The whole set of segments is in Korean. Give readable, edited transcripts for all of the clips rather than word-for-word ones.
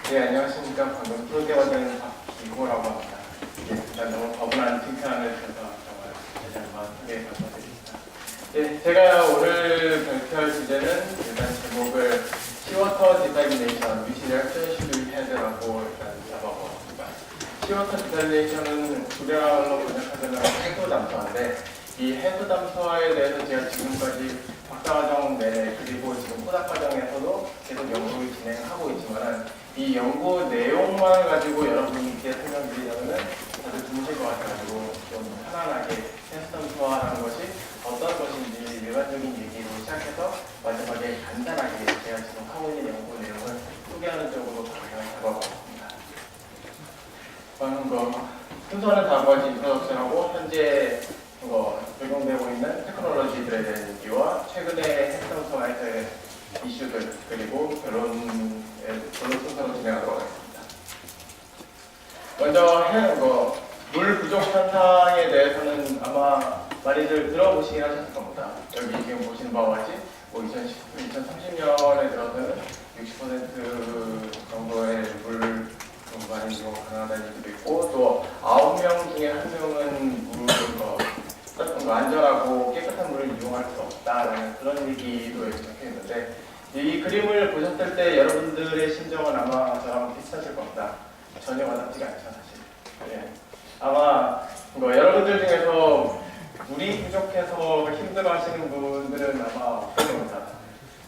네, 안녕하십니까. 방금 프로대화 된 박기호라고 합니다. 일단 너무 거분한 칭찬을 주셔서 정말 다시 한번 크게 감사드립니다. 네, 제가 오늘 발표할 주제는 일단 제목을 시워터 디살리네이션, 위시를 션슈드 헤드라고 일단 잡아보았습니다. 시워터 디살리네이션은 불량으로 번역하자면 해수 담수화인데, 이 해수 담수화에 대해서 제가 지금까지 박사과정 내내 그리고 지금 포닥과정에서도 계속 연구를 진행하고 있지만 이 연구 내용만 가지고 여러분께 설명드리자면 다들 좋으실 것 같아가지고 좀 편안하게 해수 담수화라는 것이 어떤 것인지 일반적인 얘기로 시작해서 마지막에 간단하게 제가 지금 하고 있는 연구 내용을 소개하는 쪽으로 방향을 잡아봤습니다. 순서는 다음과 같이 인트로덕션하고 현재 적용되고 있는 테크놀로지들에 대한 얘기와 최근에 해수담수화에서의 이슈들 그리고 결론 순서로 진행하도록 하겠습니다. 먼저 물 부족 현상에 대해서는 아마 많이들 들어보시긴 하셨을 겁니다. 여기 지금 보시는 바와 같이 2030년에 들어서는 60% 정도의 물 공간이 이용 가능하다는 얘기도 있고 또 9명 중에 1명은 안전하고 깨끗한 물을 이용할 수 없다라는 그런 얘기도 여기 적혀 있는데 이 그림을 보셨을 때 여러분들의 심정은 아마 저랑 비슷하실 겁니다. 전혀 와닿지가 않죠, 사실. 예. 아마 여러분들 중에서 물이 부족해서 힘들어하시는 분들은 아마 없을 겁니다.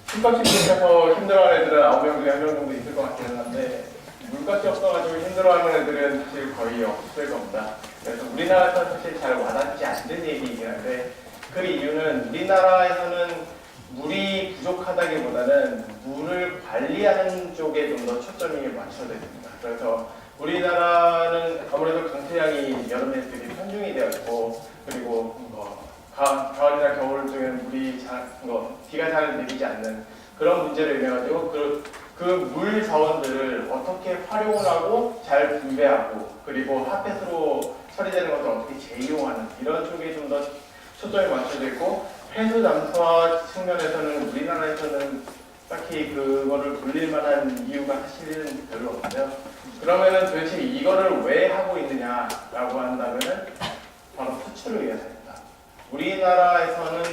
술값이 부족해서 힘들어하는 애들은 9명 중에 1명 정도 있을 것 같기는 한데 물값이 없어가지고 힘들어하는 애들은 사실 거의 없을 겁니다. 그래서 우리나라에서는 사실 잘 와닿지 않는 얘기이긴 한데 그 이유는 우리나라에서는 물이 부족하다기보다는 물을 관리하는 쪽에 좀 더 초점이 맞춰져 있습니다. 그래서 우리나라는 아무래도 강수량이 여름에 되게 편중이 되어 있고 그리고 가을이나 겨울 중에는 비가 잘 내리지 않는 그런 문제로 인해 가지고 그 물 자원들을 어떻게 활용을 하고 잘 분배하고 그리고 핫햇으로 처리되는 것을 어떻게 재이용하는 이런 쪽에 좀 더 초점이 맞춰져 있고 해수 담수화 측면에서는 우리나라에서는 딱히 그거를 돌릴 만한 이유가 사실은 별로 없어요. 그러면은 도대체 이거를 왜 하고 있느냐라고 한다면은 바로 수출을 위해서입니다. 우리나라에서는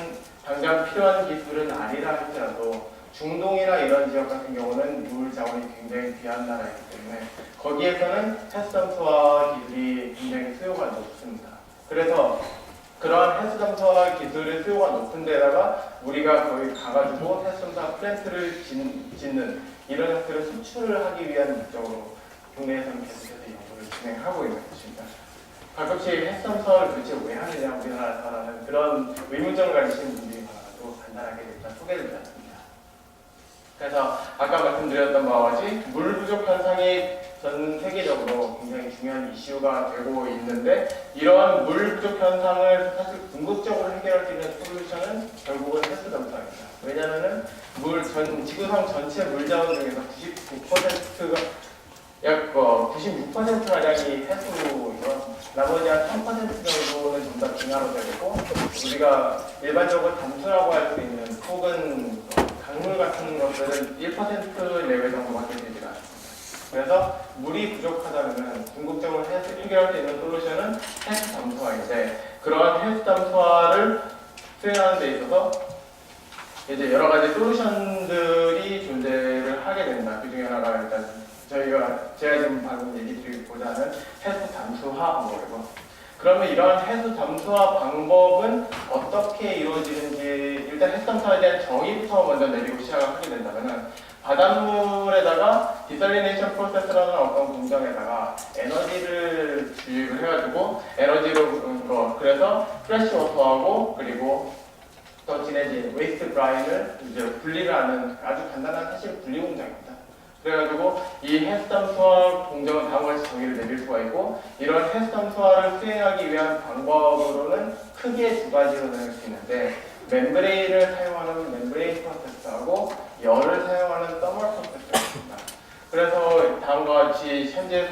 당장 필요한 기술은 아니라 할지라도 중동이나 이런 지역 같은 경우는 물 자원이 굉장히 귀한 나라이기 때문에 거기에서는 해수담수화 기술이 굉장히 수요가 높습니다. 그래서 그러한 해수담수화 기술의 수요가 높은 데다가 우리가 거기 가가지고 해수담수화 플랜트를 짓는 이런 형태로 수출을 하기 위한 목적으로 국내에서는 계속해서 연구를 진행하고 있는 것입니다. 가끔씩 해수담수화를 도대체 왜 하느냐 우리나라에서라는 그런 의문점을 가지시는 분들이 많아도 간단하게 일단 소개를 드렸습니다. 그래서 아까 말씀드렸던 바와 같이 물 부족 현상이 전 세계적으로 굉장히 중요한 이슈가 되고 있는데 이러한 물 부족 현상을 사실 궁극적으로 해결할 수 있는 솔루션은 결국은 해수 담수화입니다. 왜냐하면 지구상 전체 물 자원 중에서 99%가 약 96%가량이 해수이고 나머지 한 3% 정도는 좀 더 빙하로 되고 우리가 일반적으로 담수라고 할 수 있는 혹은 강물 같은 것들은 1% 레벨 정도밖에 되지가 않습니다. 그래서 물이 부족하다면 궁극적으로 해결할 수 있는 솔루션은 해수 담수화인데 그러한 해수 담수화를 수행하는 데 있어서 이제 여러 가지 솔루션들이 존재를 하게 된다. 그 중에 하나가 일단 제가 지금 방금 얘기 드리고자 하는 해수 담수화 방법이고 그러면 이러한 해수 담수화 방법은 어떻게 이루어지는지 일단 해수 담수화에 대한 정의부터 먼저 내리고 시작을 하게 된다면 바닷물에다가 디살리네이션 프로세스라는 어떤 공정에다가 에너지를 주입을 해가지고 에너지로 그래서 프레시 워터하고 그리고 더 진해진 웨이스트 브라인을 이제 분리를 하는 아주 간단한 사실 분리 공정입니다. 그래가지고 이 해수담수화 공정은 다음과 같이 정의를 내릴 수가 있고 이런 해수담수화를 수행하기 위한 방법으로는 크게 두 가지로 나눌 수 있는데 멤브레인을 사용하는 멤브레인 프로세스하고 열을 사용하는 서멀 프로세스가 있습니다. 그래서 다음과 같이 현재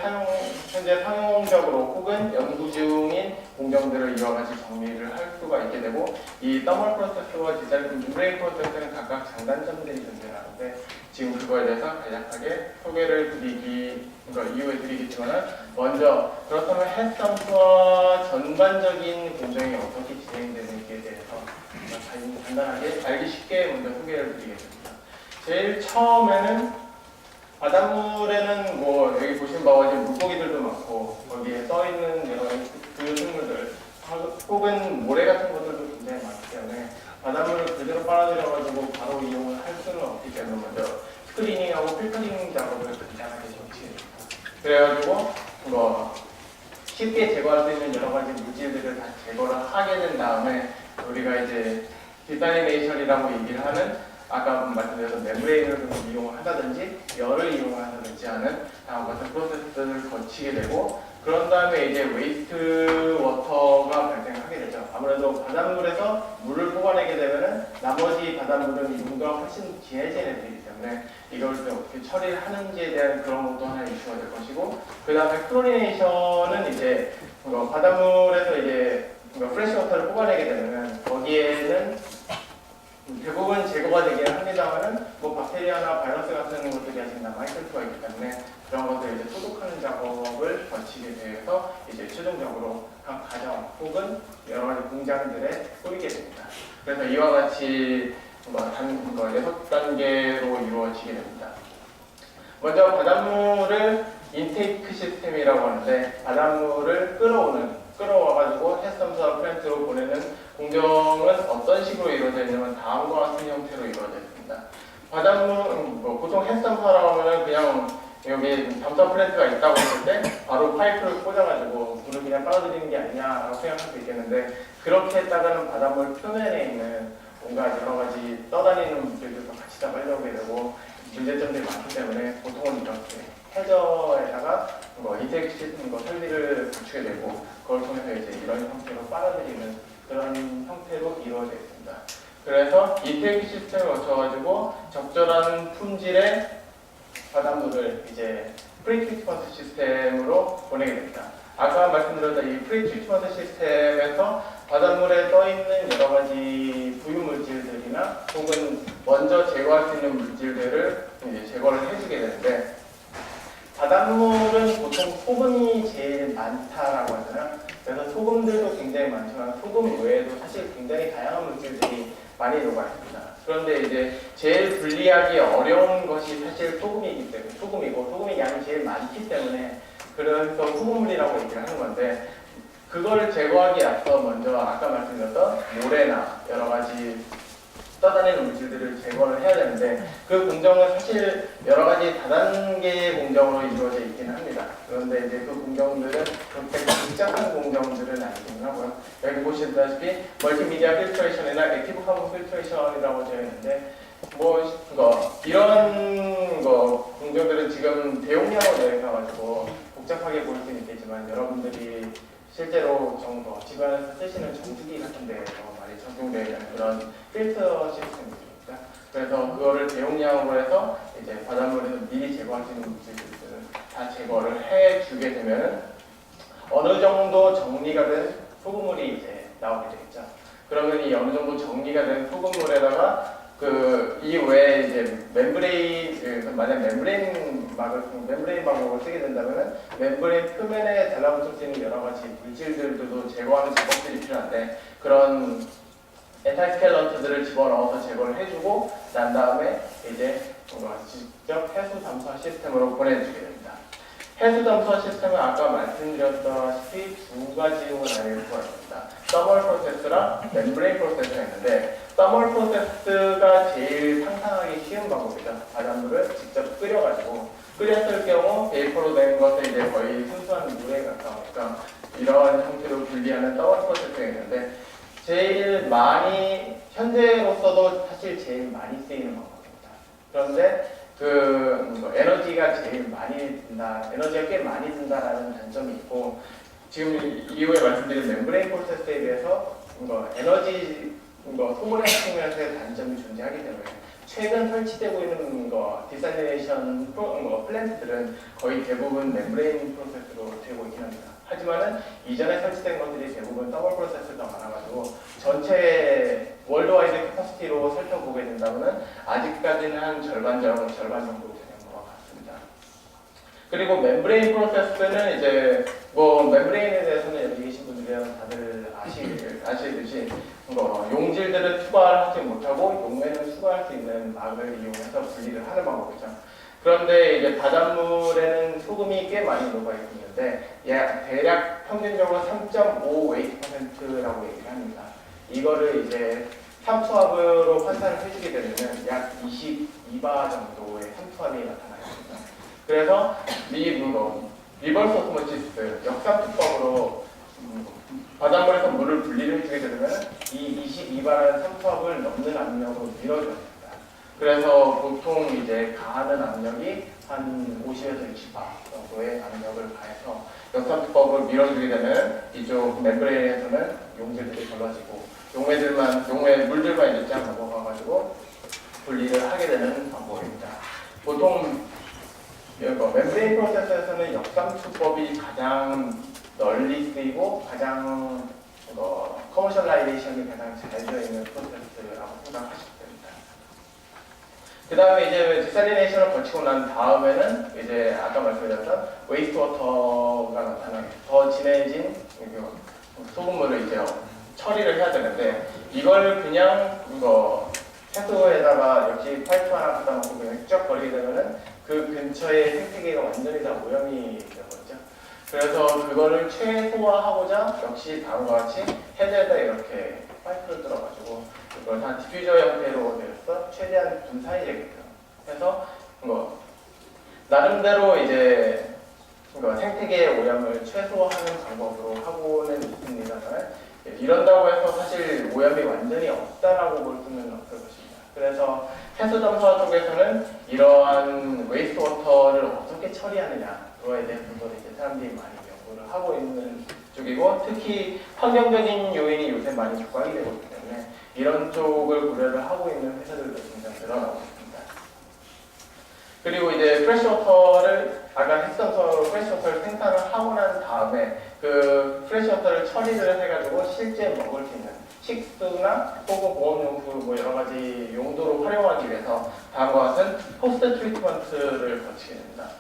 상용적으로 혹은 연구 중인 공정들을 이와 같이 정리를 할 수가 있게 되고, 이 더멀 프로세스와 디자인 멤브레인 프로세스는 각각 장단점들이 존재하는데 지금 그거에 대해서 간략하게 소개를 이후에 드리겠지만, 먼저 그렇다면 핵섬프와 전반적인 공정이 어떻게 진행되는지에 대해서 간단하게 알기 쉽게 먼저 소개를 드리겠습니다. 제일 처음에는 바닷물에는 뭐 여기 보신 바와 같이 물고기들도 많고 거기에 써 있는 여러 가지 부유생물들 혹은 모래 같은 것들도 굉장히 많기 때문에 바닷물을 그대로 빨아들여가지고 바로 이용을 할 수는 없기 때문에 먼저 스크리닝하고 필터링 작업을 간단하게 정치해줍니다. 그래가지고 뭐 쉽게 제거할 수 있는 여러 가지 물질들을 다 제거를 하게 된 다음에 우리가 이제 디사리네이션이라고 얘기를 하는 아까 말씀드렸던 멤브레인을 이용을 한다든지 열을 이용한다든지 하는 다음 같은 프로세스를 거치게 되고, 그런 다음에 이제 웨이스트 워터가 발생하게 되죠. 아무래도 바닷물에서 물을 뽑아내게 되면은 나머지 바닷물은 이분과 훨씬 진해진 애들이기 때문에 이걸 어떻게 처리를 하는지에 대한 그런 것도 하나의 이슈가 될 것이고, 그 다음에 클로리네이션은 이제 바닷물에서 이제 프레시 워터를 뽑아내게 되면은 거기에는 대부분 제거가 되긴 합니다만은 뭐 박테리아나 바이러스 같은 것들이 아직 남아있을 수가 있기 때문에 그런 것들을 이제 소독하는 작업을 거치게 돼서 이제 최종적으로 각 가정 혹은 여러 가지 공장들에 뿌리게 됩니다. 그래서 이와 같이 6단계로 이루어지게 됩니다. 먼저 바닷물을 인테이크 시스템이라고 하는데, 바닷물을 끌어와가지고 해섬사 플랜트로 보내는 공정은 어떤 식으로 이루어져 있냐면 다음과 같은 형태로 이루어져 있습니다. 바닷물, 보통 해섬사라고 하면 그냥 여기 담사 플랜트가 있다고 했을 때 바로 파이프를 꽂아가지고 물을 그냥 빨아들이는 게 아니냐라고 생각할 수 있겠는데, 그렇게 했다가는 바닷물 표면에 있는 뭔가 여러 가지 떠다니는 물질들도 같이 다 빨려오게 되고 문제점들이 많기 때문에 보통은 이렇게 해저에다가 인테이크 시스템 설비를 갖추게 되고, 그걸 통해서 이제 이런 형태로 빨아들이는 그런 형태로 이루어져 있습니다. 그래서 인테이크 시스템을 거쳐가지고 적절한 품질의 바닷물을 이제 프리트리트먼트 시스템으로 보내게 됩니다. 아까 말씀드렸던 이 프리트리트먼트 시스템에서 바닷물에 떠있는 여러 가지 부유물질들이나 혹은 먼저 제거할 수 있는 물질들을 이제 제거를 해주게 되는데, 바닷물은 보통 소금이 제일 많다라고 하잖아요. 그래서 소금들도 굉장히 많지만 소금 외에도 사실 굉장히 다양한 물질들이 많이 녹아 있습니다. 그런데 이제 제일 분리하기 어려운 것이 사실 소금이기 때문에 소금의 양이 제일 많기 때문에 그래서 소금물이라고 얘기를 하는 건데, 그걸 제거하기 앞서 먼저 아까 말씀드렸던 모래나 여러 가지 떠다니는 물질들을 제거를 해야 되는데, 그 공정은 사실 여러 가지 다단계의 공정으로 이루어져 있기는 합니다. 그런데 이제 그 공정들은 그렇게 복잡한 공정들은 아니긴 하고요. 여기 보시다시피 멀티미디어 필트레이션이나 액티브 카본 필트레이션이라고 되어 있는데, 이런 공정들은 지금 대용량으로 되어 있어가지고 복잡하게 보일 수는 있겠지만, 여러분들이 실제로 집안에서 쓰시는 정수기 같은 데에서 많이 적용되어 있는 그런 필터 시스템입니다. 그래서 그거를 대용량으로 해서 이제 바닷물에서 미리 제거할 수 있는 물질들을 다 제거를 해주게 되면 어느 정도 정리가 된 소금물이 이제 나오게 되겠죠. 그러면 이 어느 정도 정리가 된 소금물에다가 이 외에 이제 만약 멤브레인 방법을 쓰게 된다면 멤브레인 표면에 달라붙을 수 있는 여러 가지 물질들도 제거하는 작업들이 필요한데, 그런 엔타이스켈런트들을 집어넣어서 제거를 해주고 난 다음에 이제 직접 해수 담수화 시스템으로 보내주게 됩니다. 해수 담수화 시스템은 아까 말씀드렸다시피 두 가지로 나뉠 수가 있습니다. 서멀 프로세스랑 멤브레인 프로세스가 있는데, 서멀 프로세스가 제일 상상하기 쉬운 방법이죠. 바닷물을 직접 끓였을 경우 베이퍼로 된 것은 이제 거의 순수한 물에 가까우니까 이런 형태로 분리하는 서멀 프로세스가 있는데, 현재로서도 사실 제일 많이 쓰이는 방법입니다. 그런데 에너지가 꽤 많이 든다라는 단점이 있고, 지금 이후에 말씀드린 멤브레인 프로세스에 비해서 에너지 소모량 측면에서의 단점이 존재하기 때문에 최근 설치되고 있는 디살리네이션 플랜트들은 거의 대부분 멤브레인 프로세스로 되고 있긴 합니다. 하지만은 이전에 설치된 것들이 대부분 더블 프로세스가 많아가지고 전체 월드와이드 캐파시티로 살펴보게 된다면은 아직까지는 한 절반 정도 되는 것 같습니다. 그리고 멤브레인 프로세스는 이제 멤브레인에 대해서는 여기 계신 분들이랑 다들 아시듯이 용질들을 투과하지 못하고 용매는 투과할 수 있는 막을 이용해서 분리를 하는 방법이죠. 그런데 이제 바닷물에는 소금이 꽤 많이 녹아 있는데 대략 평균적으로 3.5 웨이트%라고 얘기를 합니다. 이거를 이제 삼투압으로 환산을 해주게 되면 약 22바 정도의 삼투압이 나타나있습니다. 그래서 리버스 오스모시스 역삼투법으로 바닷물에서 물을 분리를 해주게 되면 이 22바라는 삼투압을 넘는 압력으로 밀어줍니다. 그래서 보통 이제 가하는 압력이 한 50에서 60바 정도의 압력을 가해서 역삼투법을 밀어주게 되면 이쪽 멤브레인에서는 용질들이 걸러지고 물들만 이제 쫙 넘어가가지고 분리를 하게 되는 방법입니다. 보통 멤브레인 프로세스에서는 역삼투법이 가장 널리 쓰이고 가장 커머셜라이제이션이 가장 잘 되어 있는 프로세스라고 생각하시면 됩니다. 그 다음에 이제 디살리네이션을 거치고 난 다음에는 이제 아까 말씀드렸던 웨이스트 워터가 나타나게 더 진해진 소금물을 이제 처리를 해야 되는데 이걸 그냥 해수에다가 역시 파이프 하나 갖다 놓고 그냥 쭉 버리게 되면은 그 근처의 생태계가 완전히 다 오염이 되거든요. 그래서 그거를 최소화하고자 역시 다음과 같이 헤드에다 이렇게 파이프를 뚫어가지고 그걸 한 디퓨저 형태로 되어서 최대한 분산이 되게끔 해서 나름대로 이제 생태계의 오염을 최소화하는 방법으로 하고는 있습니다만 이런다고 해서 사실 오염이 완전히 없다라고 볼 수는 없을 것입니다. 그래서 해수점수화 쪽에서는 이러한 웨이스트 워터를 어떻게 처리하느냐에 대해서 이제 사람들이 많이 연구를 하고 있는 쪽이고 특히 환경적인 요인이 요새 많이 부각이 되고 있기 때문에 이런 쪽을 고려를 하고 있는 회사들도 굉장히 늘어나고 있습니다. 그리고 이제 프레시워터를 아까 해수점수화로 프레시워터를 생산을 하고 난 다음에 그 프레시워터를 처리를 해가지고 실제 먹을 수 있는 식수나 혹은 보온용품 여러 가지 용도로 활용하기 위해서 다음과 같은 포스트 트리트먼트를 거치게 됩니다.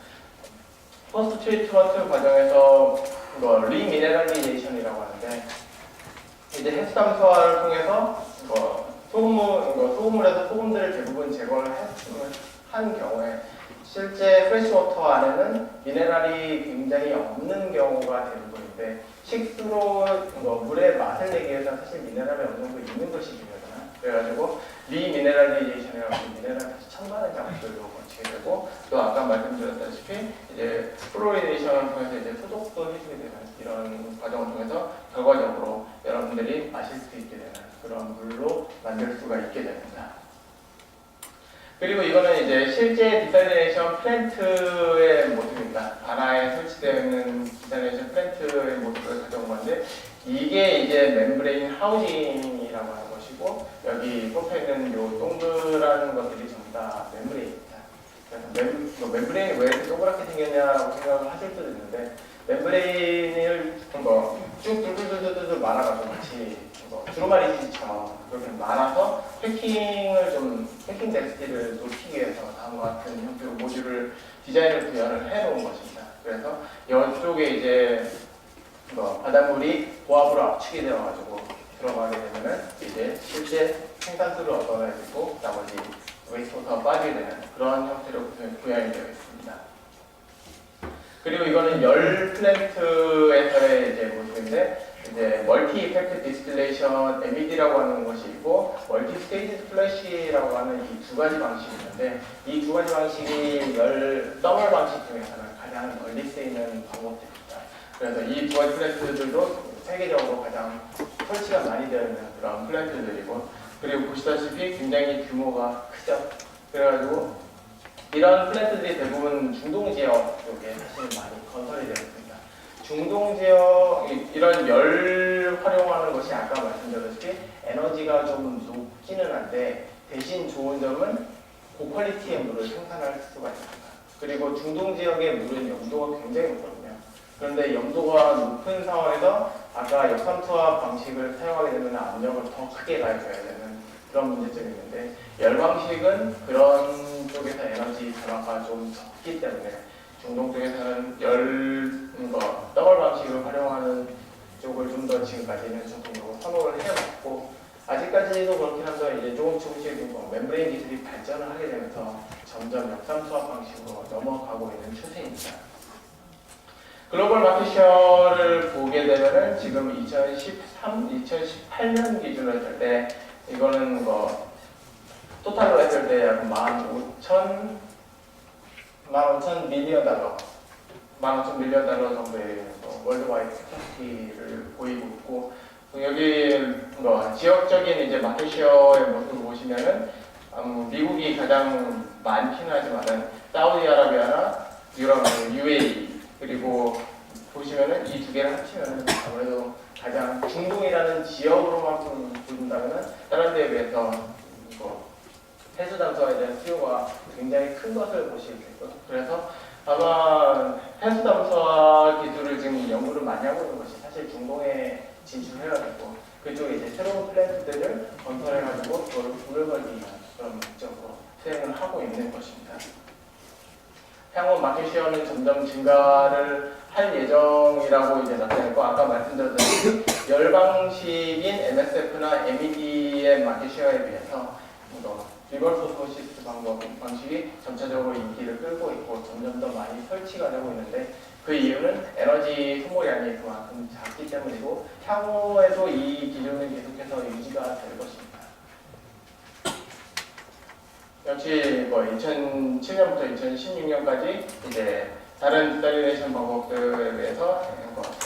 포스트 트리트먼트 과정에서 리미네랄리제이션이라고 하는데 이제 해수담수화를 통해서 소금물에서 소금들을 대부분 제거를 한 경우에 실제 프레시워터 안에는 미네랄이 굉장히 없는 경우가 대부분인데 식수로 물의 맛을 내기 위해서 사실 미네랄이 어느 정도 있는 것이 중요하잖아요. 그래가지고 리미네랄리제이션이라고 미네랄 다시 첨가하는 작업들도 거치게 되고 또 아까 말씀드렸다시피 이제 플로리데이션을 통해서 이제 소독도 해주게 되는 이런 과정을 통해서 결과적으로 여러분들이 마실 수 있게 되는 그런 물로 만들 수가 있게 됩니다. 그리고 이거는 이제 실제 디살리네이션 플랜트의 모습입니다. 바다에 설치되어 있는 디살리네이션 플랜트의 모습을 가져온 건데 이게 이제 멤브레인 하우징이라고 하는 것이고 여기 꼽혀 있는 요 동그란 것들이 전부 다 멤브레인입니다. 그래서 멤브레인이 왜 이렇게 동그랗게 생겼냐라고 생각을 하실 수도 있는데 멤브레인을 쭉 뚫뚫뚫뚫 말아가지고 마치 두루마리처럼 그렇게 말아서 패킹 덴시티를 높이기 위해서 다음과 같은 형태로 모듈을 디자인을 구현을 해놓은 것입니다. 그래서 이쪽에 이제 바닷물이 고압으로 압축이 되어가지고 들어가게 되면은 이제 실제 생산수를 얻어내고 나머지 웨이스트워터가 빠지게 되는 그런 형태로 구현이 되어 있습니다. 그리고 이거는 열 플랜트에서의 이제 모습인데 이제 멀티 이펙트 디스틸레이션 MED라고 하는 것이 있고 멀티 스테이지 스플래시라고 하는 이 두 가지 방식이 있는데 이 두 가지 방식이 더멀 방식 중에서는 가장 널리 쓰이는 방법들입니다. 그래서 이 두 가지 플랜트들도 세계적으로 가장 설치가 많이 되어 있는 그런 플랜트들이고 그리고 보시다시피 굉장히 규모가 크죠. 그래가지고 이런 플랜트들이 대부분 중동 지역 쪽에 사실 많이 건설이 되어 있습니다. 중동 지역 이런 열 활용하는 것이 아까 말씀드렸다시피 에너지가 좀 높기는 한데 대신 좋은 점은 그리고 중동 지역의 물은 염도가 굉장히 높거든요. 그런데 염도가 높은 상황에서 아까 역삼투압 방식을 사용하게 되면 압력을 더 크게 가해줘야 되는 그런 문제점이 있는데, 열 방식은 그런 쪽에서 에너지 변화가 좀 적기 때문에 중동 쪽에서는 더블 방식을 활용하는 쪽을 좀 더 지금까지는 적극적으로 선호를 해왔고, 아직까지도 그렇긴 한데 이제 조금씩 멤브레인 기술이 발전을 하게 되면서 점점 역삼투압 방식으로 넘어가고 있는 추세입니다. 글로벌 마켓셔를 보게 되면은 지금 2018년 기준으로 했을 때 이거는 토탈로 했을 때 약 15,000 밀리언 달러, 15,000 밀리언 달러 정도의 월드와이드 캐파시티를 보이고 있고, 여기 지역적인 이제 마켓시어의 모습을 보시면은 미국이 가장 많긴 하지만은 사우디아라비아나 유럽, UAE, 그리고 보시면은 이 두 개를 합치면은 아무래도 가장 중동이라는 지역으로만 본다면은 다른 데에 비해서 해수 담수화에 대한 수요가 굉장히 큰 것을 보실 수 있고, 그래서 아마 해수 담수화 기술을 지금 연구를 많이 하고 있는 것이 사실 중동에 진출해가지고 그쪽에 이제 새로운 플랜트들을 건설해가지고 그걸 불을 걸기 위한 그런 목적으로 수행을 하고 있는 것입니다. 향후 마켓시어는 점점 증가를 할 예정이라고 이제 나타냈고, 아까 말씀드렸듯이 열 방식인 MSF나 MED의 마켓시어에 비해서 리버스 오스모시스 방식이 전체적으로 인기를 끌고 있고 점점 더 많이 설치가 되고 있는데, 그 이유는 에너지 소모량이 그만큼 작기 때문이고 향후에도 이 기준은 계속해서 유지가 될 것입니다. 역시 2007년부터 2016년까지 이제 다른 디사이네이션 방법들에 비해서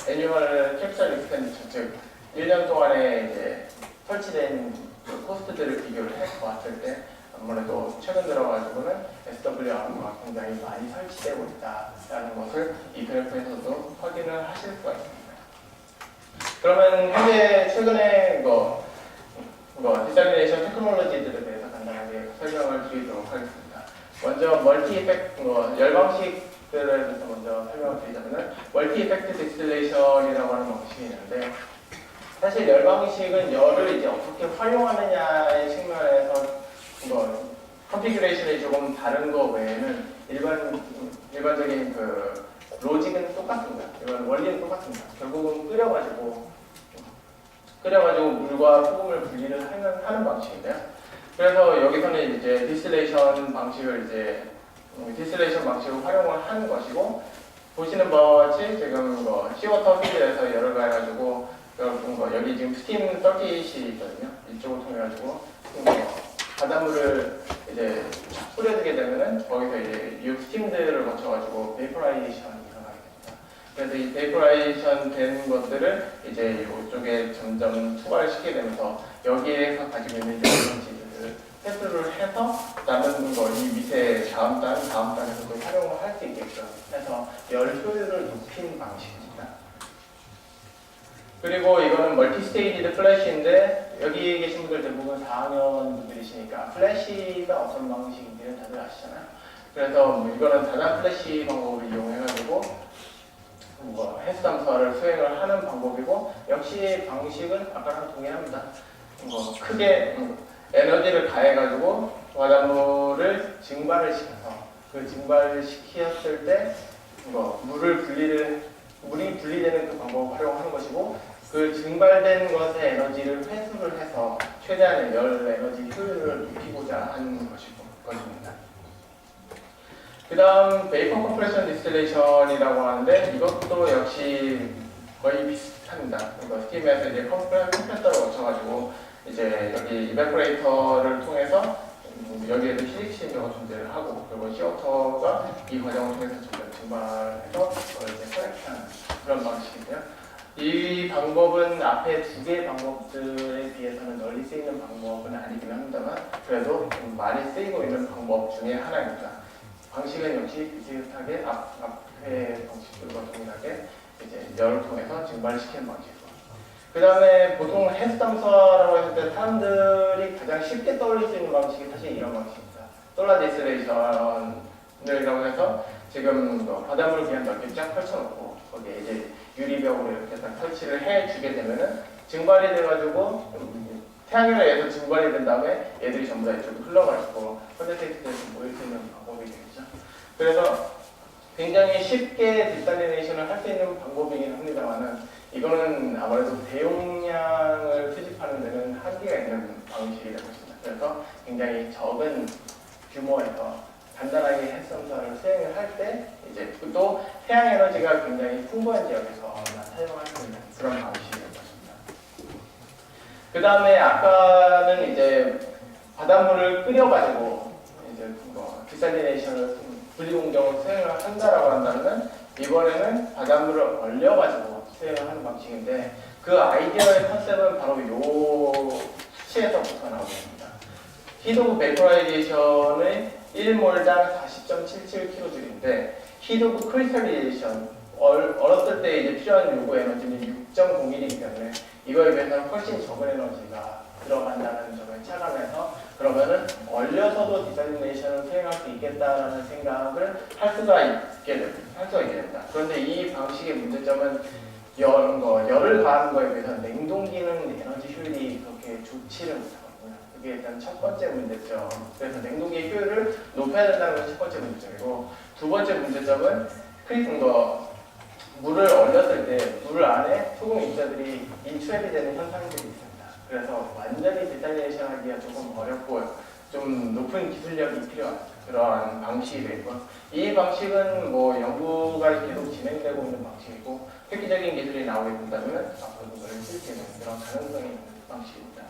애뉴얼 캡슐 익스펜디처, 즉 1년 동안에 이제 설치된 코스트들을 비교를 해봤을 때 아무래도 최근 들어가지고는 SWR가 굉장히 많이 설치되고 있다라는 것을 이 그래프에서도 확인을 하실 수가 있습니다. 그러면 현재 최근에 디사이네이션 테크놀로지들에 대해서 간단하게 설명을 드리도록 하겠습니다. 먼저 멀티 이펙트, 열 방식들에 대해서 먼저 설명을 드리자면 멀티 이펙트 디스틸레이션이라고 하는 방식이 있는데, 사실 열 방식은 열을 이제 어떻게 활용하느냐의 측면에서 컨피규레이션이 조금 다른 거 외에는 일반적인 로직은 똑같습니다. 원리는 똑같습니다. 결국은 끓여가지고 물과 소금을 분리를 하는 방식인데요. 그래서 여기서는 이제 디스틸레이션 방식을 활용을 하는 것이고, 보시는 것이 지금 시워터 필드에서 열을 가해가지고 여기 지금 스팀 서킷이 있거든요. 이쪽을 통해 가지고 바닷물을 이제 뿌려주게 되면은 거기서 이제 이 스팀들을 거쳐가지고 베이퍼라이제이션이 일어나게 됩니다. 그래서 이 베이퍼라이제이션 된 것들을 이제 이쪽에 점점 투과를 시키게 되면서 여기에서 가지고 있는 에너지들을 회수를 해서 남은 이 밑에 다음 단에서도 활용을 할 수 있게끔 해서 열 효율을 높인 방식입니다. 그리고 이거는 멀티스테이지드 플래시인데, 여기 계신 분들 대부분 4학년 분들이시니까 플래시가 어떤 방식인지는 다들 아시잖아요. 그래서 이거는 다단 플래시 방법을 이용해가지고 해수 담수화를 수행을 하는 방법이고, 역시 방식은 아까랑 동일합니다. 크게 에너지를 가해가지고 바닷물을 증발을 시켜서 그 증발을 시켰을 때 물이 분리되는 그 방법을 활용하는 것이고, 그 증발된 것의 에너지를 회수를 해서 최대한의 열 에너지 효율을 높이고자 하는 것입니다. 그 다음 베이퍼 컴프레션 디스틸레이션이라고 하는데, 이것도 역시 거의 비슷합니다. 스팀에서 이제 컴프레서를 거쳐가지고 이제 여기 이베포레이터를 통해서 여기에도 히트 엑스체인저가 존재를 하고, 그리고 시어터가 이 과정을 통해서 점점 증발해서 이제 커렉트하는 그런 방식인데요. 이 방법은 앞에 두 개의 방법들에 비해서는 널리 쓰이는 방법은 아니긴 합니다만, 그래도 좀 많이 쓰이고 있는 방법 중에 하나입니다. 방식은 역시 비슷하게 앞에 방식들과 동일하게 이제 열을 통해서 증발시키는 방식이고, 그 다음에 보통 해수 담수화라고 했을 때 사람들이 가장 쉽게 떠올릴 수 있는 방식이 사실 이런 방식입니다. 솔라 디스틸레이션 해서 지금 바닷물을 그냥 넓게 쫙 펼쳐놓고 거기에 이제 유리벽으로 이렇게 딱 설치를 해주게 되면은 증발이 돼가지고 태양열에 의해서 증발이 된 다음에 얘들이 전부 다 이쪽으로 흘러가지고 콘덴세이트에서 모일 수 있는 방법이 되겠죠. 그래서 굉장히 쉽게 디살리네이션을 할 수 있는 방법이긴 합니다만은 이거는 아무래도 대용량을 수집하는 데는 한계가 있는 방식이 될 것입니다. 그래서 굉장히 적은 규모에서 간단하게 햇섬사를 수행을 할 때 이제 또 태양 에너지가 굉장히 풍부한 지역에서 사용할 수 있는 그런 방식이 될 것입니다. 그 다음에 아까는 이제 바닷물을 끓여가지고 이제 디살리네이션을 분리공정을 수행을 한다라고 한다면 이번에는 바닷물을 얼려가지고 수행을 하는 방식인데 그 아이디어의 컨셉은 바로 이 수치에서부터 나오겠습니다. 히트 오브 베이퍼라이제이션의 1몰당 40.77kJ인데 히트 오브 크리스탈리제이션 얼었을 때 이제 필요한 요구 에너지는 6.01이기 때문에 이거에 비해서 훨씬 적은 에너지가 들어간다는 점을 체감해서 그러면은 얼려서도 디살리네이션을 수행할 수 있겠다라는 생각을 할 수가 있게 됩니다. 그런데 이 방식의 문제점은 열을 가하는 거에 비해서 냉동기는 에너지 효율이 그렇게 좋지를 못하거든요. 그게 일단 첫 번째 문제점. 그래서 냉동기의 효율을 높여야 된다는 것이 첫 번째 문제점이고 두 번째 문제점은 물을 얼렸을 때 물 안에 소금 입자들이 인출이 되는 현상들이 있습니다. 그래서 완전히 디살리네이션 하기가 조금 어렵고 좀 높은 기술력이 필요한 그러한 방식이 되고 이 방식은 뭐 연구가 계속 진행되고 있는 방식이고 획기적인 기술이 나오게 된다면 앞으로 그걸 쓸 수 있는 그런 가능성이 있는 방식입니다.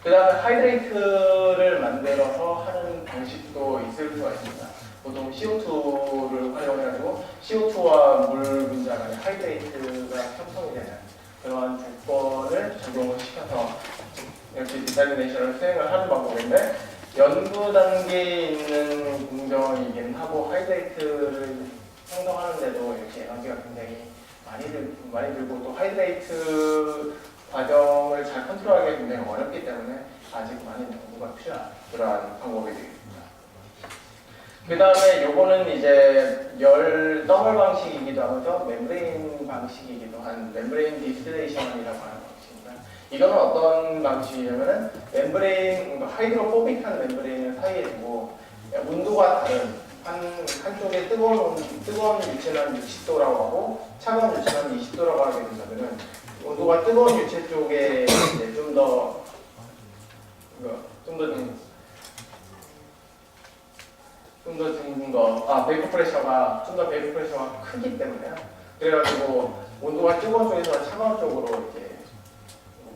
그 다음에 하이드레이트를 만들어서 하는 방식도 있을 수가 있습니다. 보통 CO2를 활용해가지고 CO2와 물 분자 간의 하이드레이트가 형성이 되는 그런 조건을 적용을 시켜서 역시 디살리네이션을 수행을 하는 방법인데 연구 단계에 있는 공정이긴 하고 하이드레이트를 형성하는데도 역시 에너지가 굉장히 많이 들고 또 하이드레이트 과정을 잘 컨트롤하기가 굉장히 어렵기 때문에 아직 많은 연구가 필요한 그러한 방법이 되겠습니다. 그 다음에 요거는 이제 더멀 방식이기도 하면서 멤브레인 방식이기도 한 멤브레인 디스틸레이션이라고 하는 방식입니다. 이거는 어떤 방식이냐면은 멤브레인, 하이드로포빅한 멤브레인을 사이에 두고 온도가 다른 한쪽에 뜨거운 유체는 60도라고 하고 차가운 유체는 20도라고 하게 된다면은 온도가 뜨거운 유체 쪽에 이제 좀 더 베이퍼 프레셔가 크기 때문에요. 그래가지고 온도가 뜨거운 쪽에서 차가운 쪽으로 이제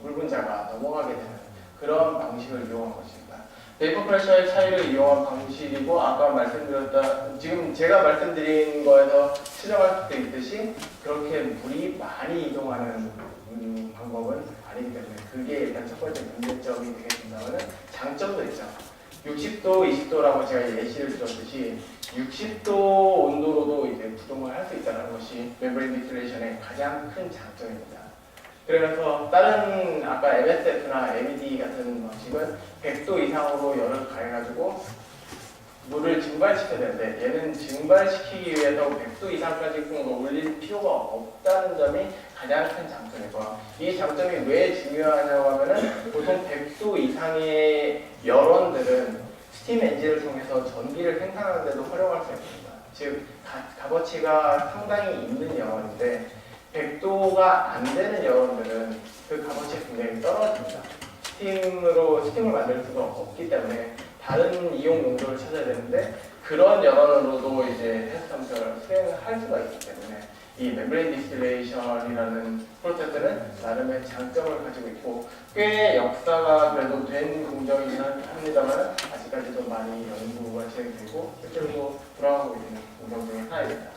물 분자가 넘어가게 되는 그런 방식을 이용한 것입니다. 베이퍼 프레셔의 차이를 이용한 방식이고 지금 제가 말씀드린 거에서 추정할 수 있듯이 그렇게 물이 많이 이동하는 방법은 아니기 때문에 그게 일단 첫 번째 문제점이 되겠습니다만 장점도 있죠. 60도, 20도라고 제가 예시를 들었듯이 60도 온도로도 이제 구동을 할 수 있다는 것이 멤브레인 디스틸레이션의 가장 큰 장점입니다. 그래서 다른 아까 MSF나 MED 같은 방식은 100도 이상으로 열을 가해가지고 물을 증발시켜야 되는데 얘는 증발시키기 위해서 100도 이상까지 올릴 필요가 없다는 점이 가장 큰 장점이고 이 장점이 왜 중요하냐고 하면은 보통 100도 이상의 열원들은 스팀 엔진을 통해서 전기를 생산하는 데도 활용할 수 있습니다. 즉 값어치가 상당히 있는 열원인데 100도가 안 되는 열원들은 그 값어치가 굉장히 떨어집니다. 스팀을 만들 수가 없기 때문에 다른 이용 용도를 찾아야 되는데 그런 열원으로도 이제 테스트 함수를 수행을 할 수가 있기 때문에 이 멤브레인 디스틸레이션이라는 프로세스는 나름의 장점을 가지고 있고 꽤 역사가 그래도 된 공정이긴 합니다만 아직까지도 많이 연구가 진행되고 실제로 돌아가고 있는 공정 중에 하나입니다.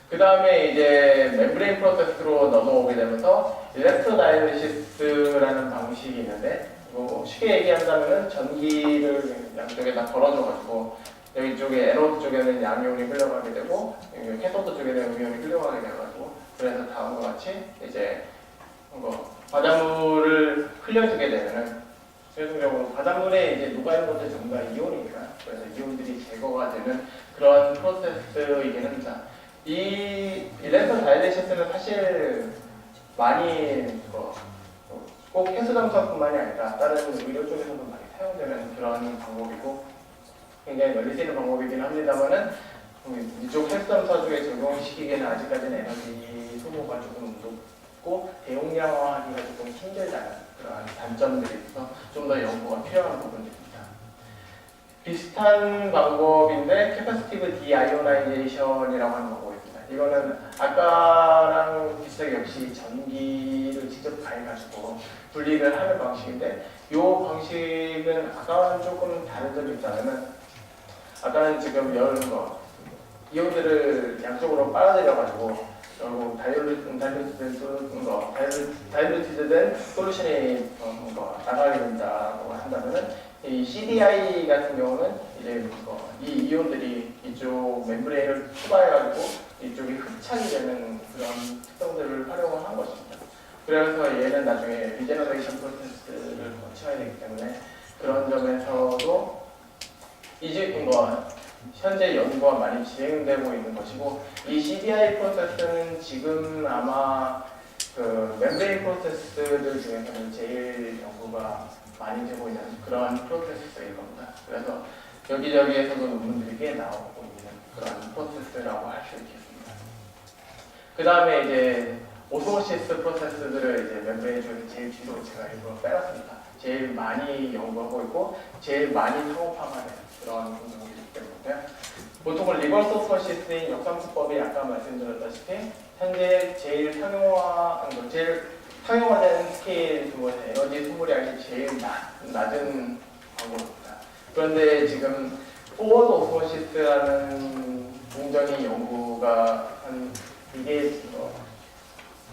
그 다음에 이제 멤브레인 프로세스로 넘어오게 되면서 일렉트로다이내시스라는 방식이 있는데 쉽게 얘기한다면 전기를 양쪽에다 걸어줘가지고 여기 쪽에 에노드 쪽에는 양이온이 흘러가게 되고 여기 캐소드 쪽에는 음이온이 흘러가게 돼가지고 그래서 다음과 같이 이제 바닷물을 흘려주게 되면은 최종적으로 바닷물에 이제 녹아있는 것들 전부 다 이온이니까 그래서 이온들이 제거가 되는 그런 프로세스이긴 합니다. 이 랜턴 다이레이션스는 사실 많이 꼭 해수 잠수함뿐만이 아니라 다른 의료 쪽에서도 많이 사용되는 그런 방법이고 굉장히 널리 쓰이는 방법이긴 합니다만은 이쪽 해수 잠수함 쪽에 적용시키기에는 아직까지는 에너지 소모가 조금 높고 대용량화하기가 조금 힘들다는 그런 단점들이 있어서 좀 더 연구가 필요한 부분들입니다. 비슷한 방법인데 캐파시티브 디아이오나이제이션이라고 하는 방법이 있습니다. 이거는 아까랑 비슷하게 역시 전기를 직접 가해가지고 분리를 하는 방식인데 이 방식은 아까와는 조금 다른 점이 있다면 아까는 지금 이온들을 양쪽으로 빨아들여가지고 결국 다이루티드된 솔루션이 나가게 된다고 한다면은 이 CDI 같은 경우는 이제 이 이온들이 이쪽 멤브레인을 투과해가지고 이쪽이 흡착이 되는 그런 특성들을 활용을 한 것입니다. 그래서 얘는 나중에 리제너레이션 프로세스를 거쳐야 되기 때문에 그런 점에서도 현재 연구가 많이 진행되고 있는 것이고 이 CDI 프로세스는 지금 아마 그 멤브레인 프로세스들 중에서는 제일 연구가 많이 되고 있는 그런 프로세스일 겁니다. 그래서 여기저기에서도 논문들이 꽤 나오고 있는 그런 프로세스라고 할 수 있겠습니다. 그 다음에 이제 오스모시스 프로세스들을 이제 멤브레인 중에서 제일 뒤로 제가 일부러 빼놨습니다. 제일 많이 연구하고 있고 제일 많이 상업화가 되는 그런 공정이기 때문에 보통은 리버스 오스모시스인 역삼수법이 아까 말씀드렸다시피 현재 제일 상용화되는 스케일 중에서 에너지 소모량이 제일 낮은 방법입니다. 그런데 지금 포워드 오스모시스라는 공정이 연구가 이게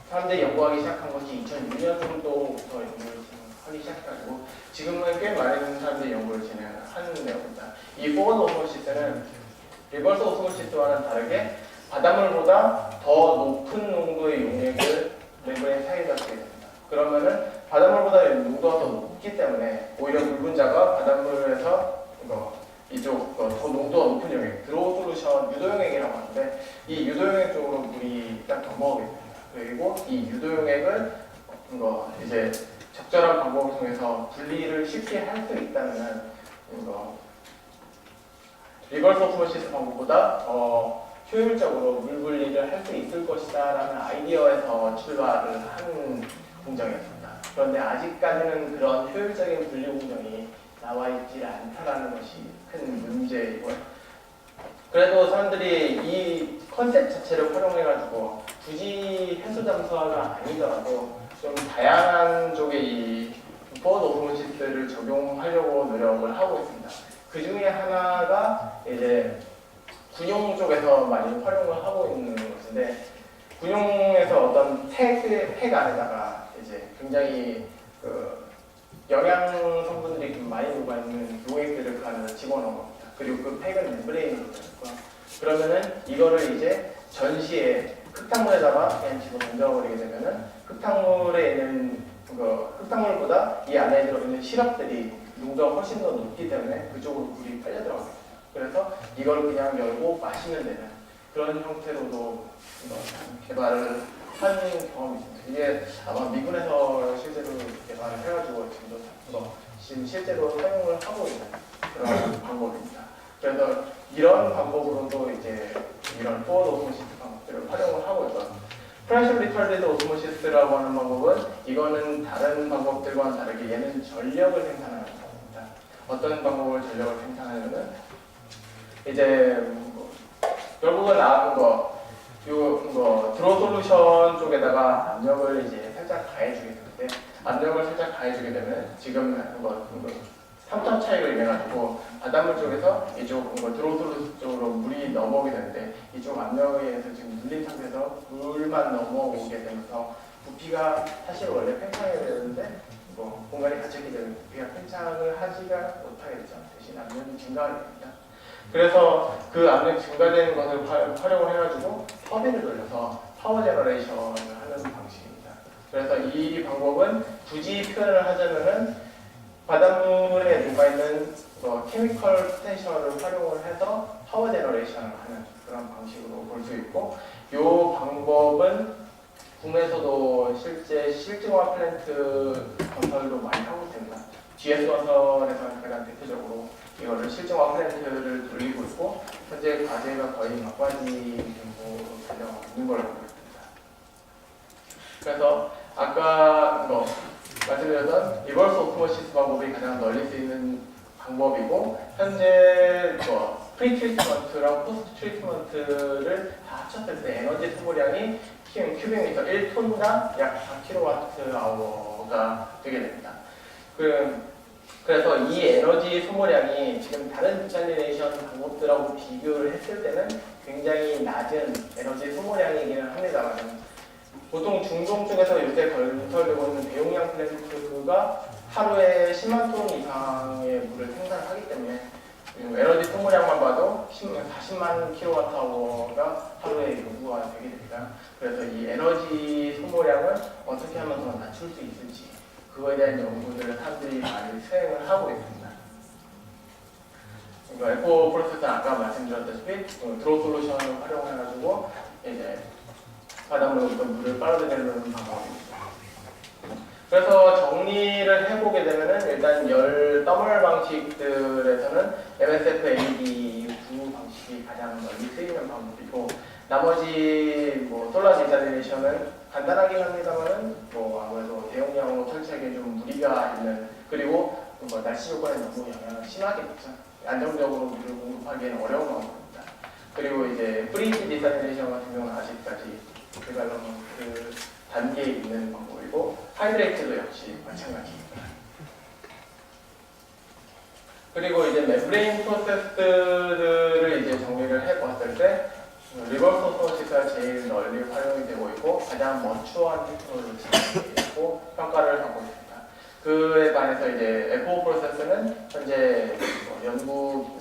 사람들이 연구하기 시작한 것이 2006년 정도부터 연구를 하기 시작해가지고 지금은 꽤 많은 사람들이 연구를 진행하는 내용입니다. 이 포워드 오스모시스는 리버스 오스모시스와는 다르게 바닷물보다 더 높은 농도의 용액을 멤브레인 사이에다 쓰게 됩니다. 그러면은 바닷물보다 농도가 더 높기 때문에 오히려 물 분자가 바닷물에서 이쪽 더 농도가 높은 용액, 드로우 솔루션 유도용액이라고 하는데 이 유도용액 쪽으로 물이 일단 넘어오게 됩니다. 그리고 이 유도용액을 이제 적절한 방법을 통해서 분리를 쉽게 할 수 있다면 리버스 오스모시스 방법보다 효율적으로 물 분리를 할 수 있을 것이다 라는 아이디어에서 출발을 한 공정이었습니다. 그런데 아직까지는 그런 효율적인 분리 공정이 나와 있지 않다라는 것이 큰 문제이고요. 그래도 사람들이 이 컨셉 자체를 활용해가지고 굳이 해수 잠수화가 아니더라도 좀 다양한 쪽의 이 포워드 오스모시스를 적용하려고 노력을 하고 있습니다. 그 중에 하나가 이제 군용 쪽에서 많이 활용을 하고 있는 것인데 군용에서 어떤 팩 안에다가 이제 굉장히 영양 성분들이 많이 녹아 있는 용액들을 그 안에서 집어넣은 겁니다. 그리고 그 팩은 멤브레인으로 되어 있고요. 그러면은 이거를 이제 전시에 흙탕물에다가 그냥 집어 던져버리게 되면은 흙탕물에 있는 흙탕물보다 이 안에 들어있는 시럽들이 농도가 훨씬 더 높기 때문에 그쪽으로 물이 빨려 들어갑니다. 그래서 이걸 그냥 열고 마시면 되는 그런 형태로도 개발을 한 경험이 있습니다. 이게 아마 미군에서 실제로 개발을 해가지고 지금 실제로 사용을 하고 있는 그런 방법입니다. 그래서 이런 방법으로도 이제 이런 포워드 오스모시스 방법들을 활용을 하고 있고요. 프레셔 리터리드 오스모시스라고 하는 방법은 이거는 다른 방법들과는 다르게 얘는 전력을 생산하는 방법입니다. 어떤 방법을 전력을 생산하냐면 이제 결국은 드로우 솔루션 쪽에다가 압력을 이제 살짝 가해주게 되는데 압력을 살짝 가해주게 되면 지금 3점 차이로 인해 가지고 바닷물 쪽에서 이쪽 드로우 솔루션 쪽으로 물이 넘어오게 되는데 이쪽 압력에 의해서 지금 눌린 상태에서 물만 넘어오게 되면서 부피가 사실 원래 팽창해야 되는데 공간이 갇혔기 때문에 부피가 팽창을 하지가 못하게 되죠. 대신 압력이 증가하게 됩니다. 그래서 그 압력 증가되는 것을 활용을 해가지고 터빈을 돌려서 파워 제너레이션을 하는 방식입니다. 그래서 이 방법은 굳이 표현을 하자면은 바닷물에 녹아있는 케미컬 포텐셜을 활용을 해서 파워 제너레이션을 하는 그런 방식으로 볼 수 있고, 이 방법은 국내에서도 실제 실증화 플랜트 건설도 많이 하고 있습니다. GS 건설에서는 가장 대표적으로 이거를 실증화 플랜트를 돌리고 있고, 현재 과제가 거의 막바지 정도로 달려 있는 걸로 알고 있습니다. 그래서 아까 말씀드렸던 리버스 오스모시스 방법이 가장 널리 쓰이는 방법이고, 현재 프리 트리트먼트랑 포스트 트리트먼트를 다 합쳤을 때 에너지 소모량이 큐빅미터 1톤당 약 4kWh가 되게 됩니다. 그래서 이 에너지 소모량이 지금 다른 디살리네이션 방법들하고 비교를 했을 때는 굉장히 낮은 에너지 소모량이기는 합니다만, 보통 중동 쪽에서 요새 건설되고 있는 대용량 플랜트가 하루에 10만 톤 이상의 물을 생산하기 때문에 에너지 소모량만 봐도 40만 킬로와트아워가 하루에 요구가 되게 됩니다. 그래서 이 에너지 소모량을 어떻게 하면 더 낮출 수 있을지, 그거에 대한 연구들을 사람들이 많이 수행을 하고 있습니다. 에코 프로세스는 아까 말씀드렸다시피 드로우 솔루션을 활용해가지고 이제 바닷물로부터 물을 빨아들이는 방법입니다. 그래서 정리를 해보게 되면은 일단 열 더멀 방식들에서는 MSF-AD 두 방식이 가장 널리 쓰이는 방법이고, 나머지 솔라 디살리네이션은 간단하긴 합니다만은 아무래도 대용량으로 설치하기에 좀 무리가 있는, 그리고 날씨 조건에 너무 영향을 심하게 받죠. 안정적으로 물을 공급하기에는 어려운 방법입니다. 그리고 이제 프리지 디살리네이션 같은 경우는 아직까지 그 단계에 있는 방법이고, 하이드레이트도 역시 마찬가지입니다. 그리고 이제 멤브레인 프로세스들을 이제 정리를 해봤을 때 리버스 오스모시스가 제일 널리 활용이 되고 있고 가장 먼추한 테크놀로지가 있고 평가를 하고 있습니다. 그에 반해서 이제 FO 프로세스는 현재 연구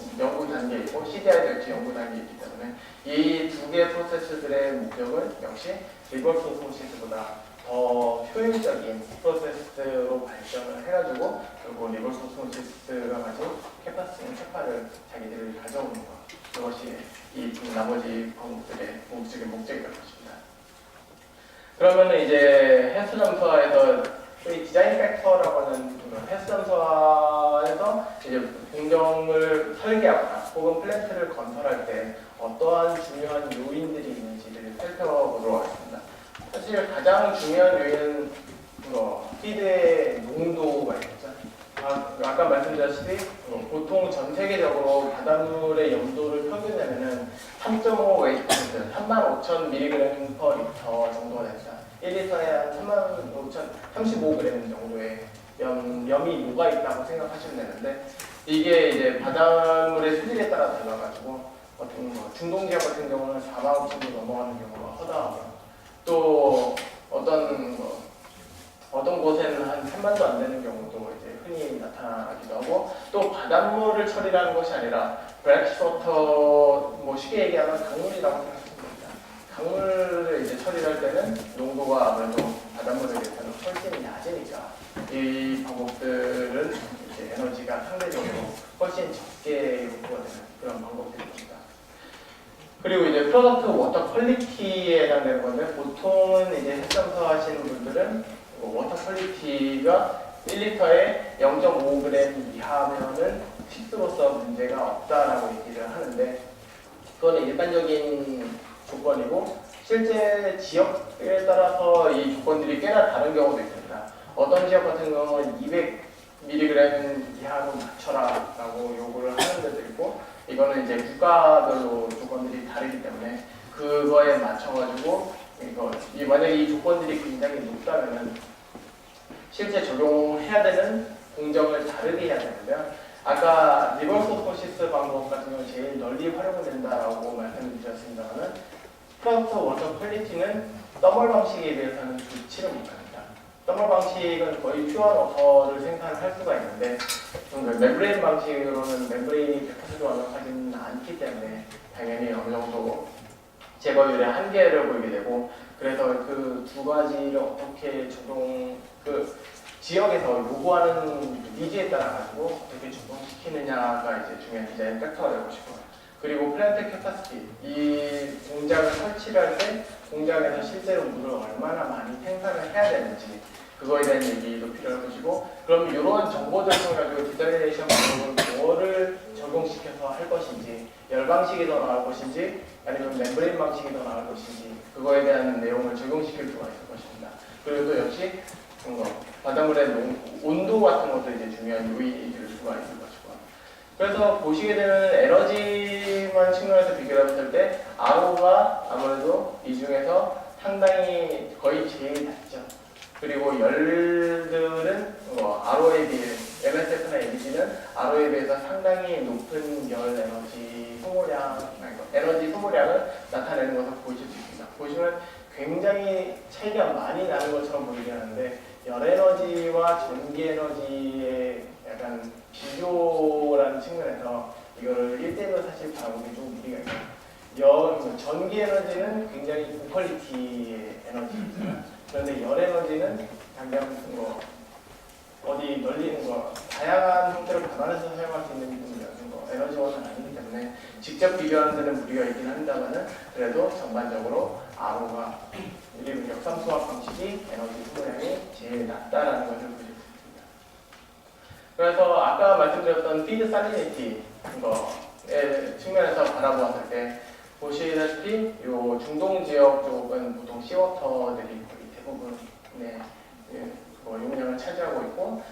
단계에 있고 CDI 될지 연구 단계에 있기 때문에 이 두 개의 프로세스들의 목적은 역시 리버스 오스모시스보다 더 효율적인 프로세스로 발전을 해가지고 그리고 리버스 오스모시스가 가진 캐파를 자기들이 가져오는 것, 그것이 이 나머지 방법들의 공식의 목적일 것입니다. 그러면 이제 헬스 점수화에서 이 디자인 팩터라고 하는 헬스 점수화에서 이제 공정을 설계하거나 혹은 플랜트를 건설할 때 어떠한 중요한 요인들이 있는지를 살펴보도록 하겠습니다. 사실 가장 중요한 요인은 피드의 농도가 있죠. 아까 말씀드렸다시피 보통 전 세계적으로 바닷물의 염도를 평균내면은 3.5 웨이트, 35,000mg per 리터 정도가 됩니다. 1리터에 한 35g 정도의 염이 녹아 있다고 생각하시면 되는데, 이게 이제 바닷물의 수질에 따라 달라가지고 중동 지역 같은 경우는 45,000도 넘어가는 경우가 허다하고, 또 어떤 곳에는 한 3만도 안 되는 경우도 이제 흔히 나타나기도 하고, 또 바닷물을 처리하는 것이 아니라 브랙시워터, 쉽게 얘기하면 강물이라고 생각하시면 됩니다. 강물을 이제 처리할 때는 농도가 아무래도 바닷물에 비해서는 훨씬 낮으니까 이 방법들은 이제 에너지가 상대적으로 훨씬 적게 요구가 되는 그런 방법들입니다. 그리고 이제 프로덕트 워터 퀄리티에 해당되는 건데, 보통은 이제 헬스점서 하시는 분들은 워터 퀄리티가 1리터에 0.5g 이하면은 식수로서 문제가 없다라고 얘기를 하는데, 그거는 일반적인 조건이고 실제 지역에 따라서 이 조건들이 꽤나 다른 경우도 있습니다. 어떤 지역 같은 경우는 200mg 이하로 맞춰라라고 요구를 하는 데도 있고, 이거는 이제 국가별로 조건들이 다르기 때문에 그거에 맞춰가지고 만약에 이 조건들이 굉장히 높다면은 실제 적용해야 되는 공정을 다르게 해야 되는데요. 아까 리버스 오스모시스 방법 같은 경우는 제일 널리 활용된다라고 말씀드렸습니다만은 프로덕트 워터 퀄리티는 더멀 방식에 비해서는 좋지는 못합니다. 더멀 방식은 거의 퓨어 워터를 생산할 수가 있는데, 멤브레인 방식으로는 멤브레인이 100% 완벽하지는 않기 때문에 당연히 어느 정도 제거율의 한계를 보이게 되고, 그래서 그 두 가지를 어떻게 지역에서 요구하는 니즈에 따라 가지고 어떻게 적용시키느냐가 이제 중요한 디자인 팩터가 되고 싶어요. 그리고 플랜트 캐파시티, 이 공장을 설치를 할 때 공장에서 실제로 물을 얼마나 많이 생산을 해야 되는지 그거에 대한 얘기도 필요할 것이고, 그럼 이런 정보들을 통해 가지고 디자이네이션 방법을 뭐를 적용시켜서 할 것인지, 열 방식이 더 나을 것인지 아니면 멤브레인 방식이 더 나을 것인지 그거에 대한 내용을 적용시킬 수가 있을 것입니다. 그리고 또 역시 바닷물의 온도 같은 것도 이제 중요한 요인이 될 수가 있을 것이고, 그래서 보시게 되는 에너지만 측면에서 비교했을 때 RO가 아무래도 이 중에서 상당히 거의 제일 낮죠. 그리고 열들은 RO에 비해 MSF나 LED는 RO에 비해서 상당히 높은 열 에너지 소모량을 나타내는 것을 보실 수 있습니다. 보시면 굉장히 차이가 많이 나는 것처럼 보이긴 하는데 열 에너지와 전기 에너지의 약간 비교라는 측면에서 이거를 1대1로 사실 바라보기 좀 무리가 있어요. 전기 에너지는 굉장히 고퀄리티의 에너지입니다. 그런데 열 에너지는 당장 어디 널리는 거, 다양한 형태로 변환해서 사용할 수 있는 에너지원은 아니기 때문에 직접 비교하는 데는 무리가 있긴 한다면은 그래도 전반적으로 RO가 우리 역삼수학 방식이 에너지 소모량이 제일 낮다라는 것을 보실 수 있습니다. 그래서 아까 말씀드렸던 피드 살리니티 의 측면에서 바라보았을 때 보시다시피 이 중동 지역 쪽은 보통 시워터들이 대부분의 용량을 차지하고 있고,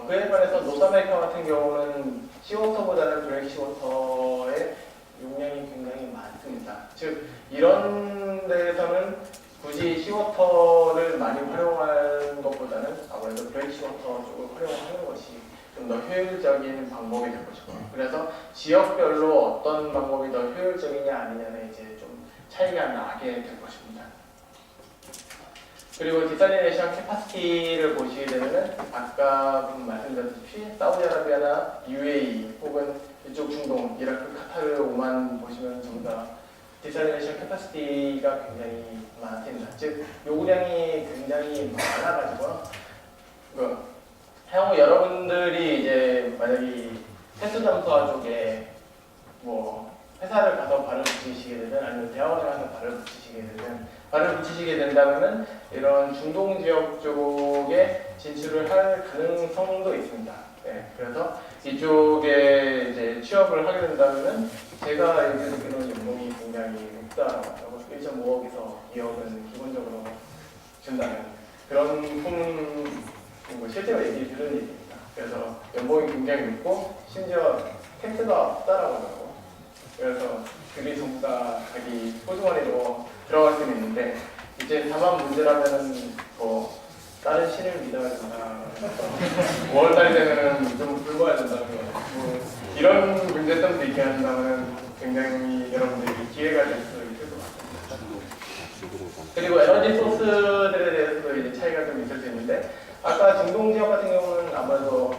그에 반해서 노스아메리카 같은 경우는 시워터보다는 브레이크 시워터의 용량이 굉장히 많습니다. 즉 이런 데에서는 굳이 시워터를 많이 활용하는 것보다는 아무래도 브레이크 시워터 쪽을 활용하는 것이 좀 더 효율적인 방법이 될 것이고, 그래서 지역별로 어떤 방법이 더 효율적이냐 아니냐는 이제 좀 차이가 나게 될 것입니다. 그리고 디살리네이션 캐파시티를 보시게 되면은 아까 말씀드렸듯이 사우디아라비아나 UAE 혹은 이쪽 중동, 이라크, 카타르, 오만 보시면 전부 다 디살리네이션 캐파시티가 굉장히 많습니다. 즉 요구량이 굉장히 많아가지고 향후 여러분들이 이제 만약에 폐수 잠수화 쪽에 회사를 가서 발을 붙이시게 되든 아니면 대학원에 가서 발을 붙이시게 된다면은 이런 중동 지역 쪽에 진출을 할 가능성도 있습니다. 네, 그래서 이쪽에 이제 취업을 하게 된다면은 제가 얘기 듣기로는 연봉이 굉장히 높다라고 하고 1.5억에서 2억은 기본적으로 준다는 그런 실제로 얘기 들은 얘기입니다. 그래서 연봉이 굉장히 높고 심지어 텍스가 없다라고 하고, 그래서 그게 전부 다 자기 소중하리로 들어갈 수는 있는데 이제 다만 문제라면은 다른 신을 믿어야 된다. 5월달이 되면은 좀 굶어야 된다. 이런 문제점도 있게 한다면 굉장히 여러분들이 기회가 될 수 있을 것 같습니다. 그리고 에너지 소스들에 대해서도 이제 차이가 좀 있을 수 있는데 아까 중동 지역 같은 경우는 아무래도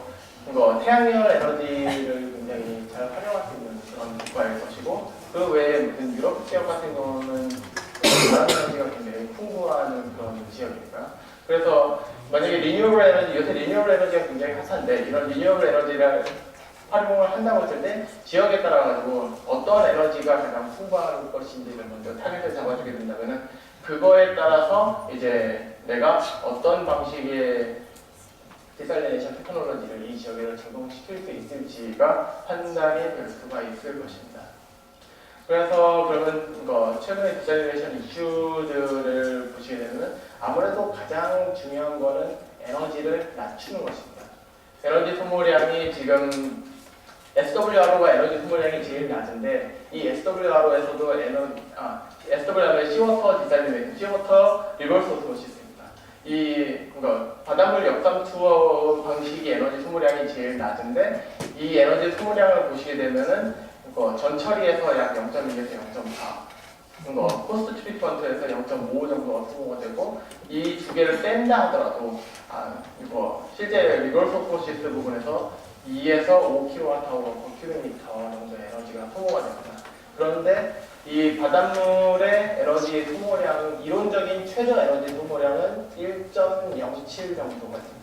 태양열 에너지를 굉장히 잘 활용할 수 있는 그런 국가일 것이고, 그 외에 무슨 유럽 지역 같은 경우는 다른 에너지가 굉장히 풍부한 그런 지역이니까. 그래서 만약에 리뉴어블 에너지, 요새 리뉴어블 에너지가 굉장히 핫한데 이런 리뉴어블 에너지를 활용을 한다고 했을 때 지역에 따라 가지고 어떤 에너지가 가장 풍부한 것인지를 먼저 타겟을 잡아주게 된다면은 그거에 따라서 이제 내가 어떤 방식의 디살리네이션 테크놀로지를 이 지역에 적용시킬 수 있을지가 판단이 될 수가 있을 것입니다. 그래서 그러면 최근의 디살리네이션 이슈들을 보시게 되면 아무래도 가장 중요한 거는 에너지를 낮추는 것입니다. 에너지 소모량이 지금 SWRO가 에너지 소모량이 제일 낮은데 이 SWRO에서도 SWRO의 시워터 디살리네이션, 시워터 리버스 오스모시스입니다. 바닷물 역삼 투어 방식의 에너지 소모량이 제일 낮은데 이 에너지 소모량을 보시게 되면은 전처리에서 약 0.1에서 0.4, 포스트 트리트먼트에서 0.5 정도가 소모가 되고 이 두 개를 뺀다 하더라도 실제 리버스 오스모시스 부분에서 2에서 5kWh/km 정도의 에너지가 소모가 됩니다. 그런데 이 바닷물의 에너지 소모량, 이론적인 최저 에너지 소모량은 1.07 정도가 됩니다.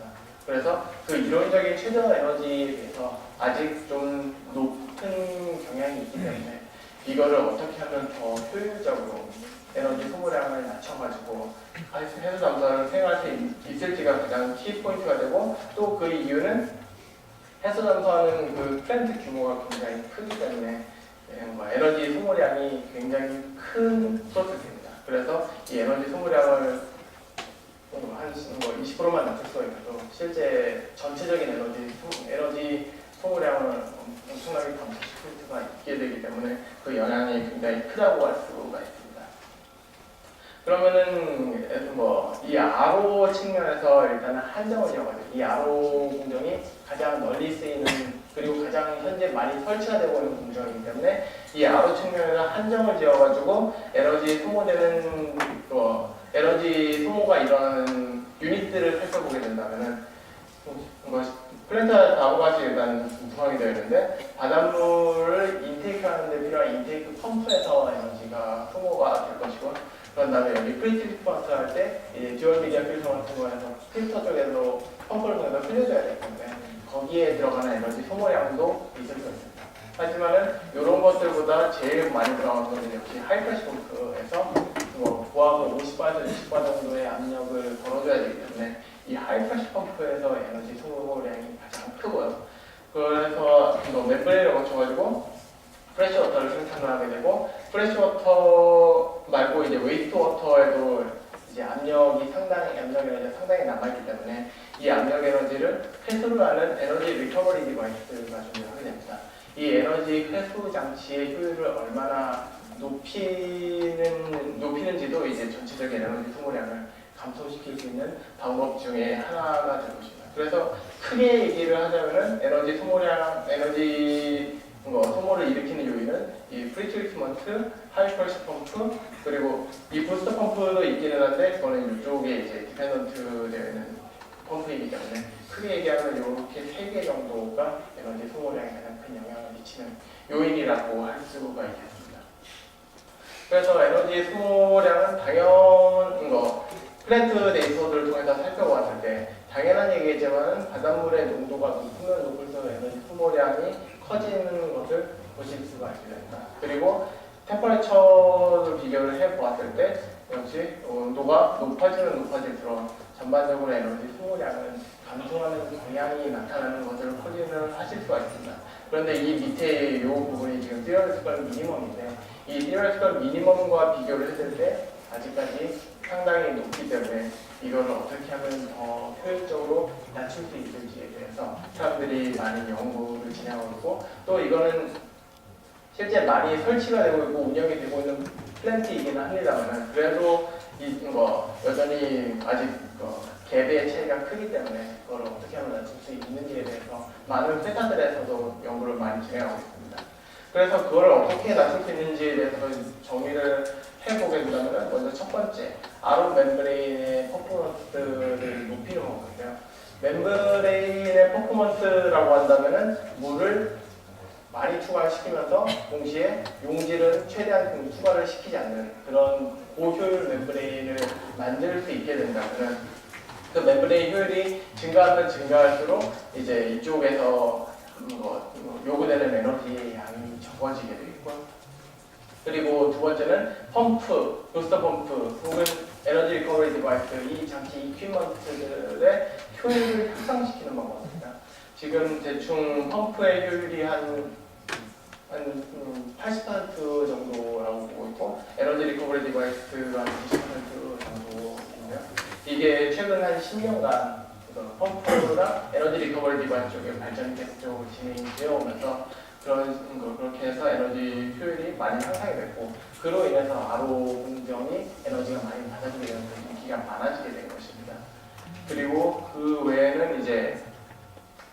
그래서 그 이론적인 최저 에너지에 비해서 아직 좀 높은 경향이 있기 때문에 이거를 어떻게 하면 더 효율적으로 에너지 소모량을 낮춰가지고 해수 잠수함을 생활할 수 있을지가 가장 키포인트가 되고, 또 그 이유는 해수 잠수함은 그 플랜트 규모가 굉장히 크기 때문에 에너지 소모량이 굉장히 큰 소스입니다. 그래서 이 에너지 소모량을 한 20%만 낮출 수가 있어도 실제 전체적인 에너지 소모량을 엄청나게 감소시킬 수가 있게 되기 때문에 그 영향이 굉장히 크다고 할 수가 있습니다. 그러면은 이 RO 측면에서 일단은 한정을 지어가지고 이 RO 공정이 가장 널리 쓰이는, 그리고 가장 현재 많이 설치가 되고 있는 공정이기 때문에 이 RO 측면에서 한정을 지어가지고 에너지 소모가 일어나는 유닛들을 살펴보게 된다면은 플랜트 다음과 같이 일단 구성이 되어 있는데, 바닷물을 인테이크하는 데 필요한 인테이크 펌프에서 에너지가 소모가 될 것이고, 그런 다음에 여기 프리트리트먼트 할 때 듀얼 미디어 필터 같은 거에서 필터 쪽에서 펌프를 통해서 흘려줘야 되기 때문에 거기에 들어가는 에너지 소모량도 있을 수 있습니다. 하지만은 이런 것들보다 제일 많이 들어가는 것은 역시 하이프레시 펌프에서 고압을 50bar, 60bar 정도의 압력을 걸어줘야 되기 때문에 이 하이프레시 펌프에서 에너지 소모량이 가장 크고요. 그래서 멤브레인을 거쳐가지고 프레시워터를 생산을 하게 되고, 프레시워터 말고 이제 웨이스트워터에도 이제 압력 에너지가 상당히 남아있기 때문에 이 압력 에너지를 회수를 하는 에너지 리커버리 디바이스가 준비를 하게 됩니다. 이 에너지 회수 장치의 효율을 얼마나 높이는지도 이제 전체적인 에너지 소모량을 감소시킬 수 있는 방법 중에 하나가 될 것입니다. 그래서 크게 얘기를 하자면은 소모를 일으키는 요인은 이 프리트리트먼트, 하이프레셔 펌프, 그리고 이 부스터 펌프도 있기는 한데 그거는 이쪽에 이제 디펜던트 되어 있는 펌프이기 때문에 크게 얘기하면 이렇게 3개 정도가 에너지 소모량에 가장 큰 영향을 미치는 요인이라고 할 수가 있겠습니다. 그래서 에너지 소모량은 플랜트 데이터들을 통해서 살펴봤을 때 당연한 얘기지만 바닷물의 농도가 높으면 높을수록 에너지 소모량이 커지는 것을 보실 수가 있게 됩니다. 그리고 템퍼레처를 비교를 해보았을 때 역시 온도가 높아질수록 전반적으로 에너지 소모량은 감소하는 경향이 나타나는 것을 확인을 하실 수가 있습니다. 그런데 이 밑에 이 부분이 지금 theoretical minimum인데 이 theoretical minimum과 비교를 했을 때 아직까지 상당히 높기 때문에 이거를 어떻게 하면 더 효율적으로 낮출 수 있을지에 대해서 사람들이 많이 연구를 진행하고 있고, 또 이거는 실제 많이 설치가 되고 있고 운영이 되고 있는 플랜트이기는 합니다만, 그래도 여전히 아직 갭의 차이가 크기 때문에 그걸 어떻게 하면 낮출 수 있는지에 대해서 많은 회사들에서도 연구를 많이 진행하고 있습니다. 그래서 그걸 어떻게 낮출 수 있는지에 대해서 정의를 해보게 된다면, 먼저 첫 번째, RO 멤브레인의 퍼포먼스를 높이는 거거든요. 멤브레인의 퍼포먼스라고 한다면은 물을 많이 추가시키면서 동시에 용질은 최대한 추가를 시키지 않는 그런 고효율 멤브레인을 만들 수 있게 된다면 그 멤브레인 효율이 증가할수록 이제 이쪽에서 요구되는 에너지의 양이 적어지게 되겠고, 그리고 두 번째는 펌프, 부스터 펌프 혹은 에너지 리커버리 디바이스, 이 장치 이퀴먼트들의 효율을 향상시키는 방법입니다. 지금 대충 펌프의 효율이 한 80% 정도라고 보고 있고, 에너지 리커버리 디바이스가 한 20% 정도인데요. 이게 최근 한 10년간 펌프랑 에너지 리커버리 디바이스 쪽에 발전이 계속적으로 진행되어 오면서 그렇게 해서 에너지 효율이 많이 향상이 됐고, 그로 인해서 RO 공정이 에너지가 많이 받아들이게 되는 인기가 많아지게 된 것입니다. 그리고 그 외에는 이제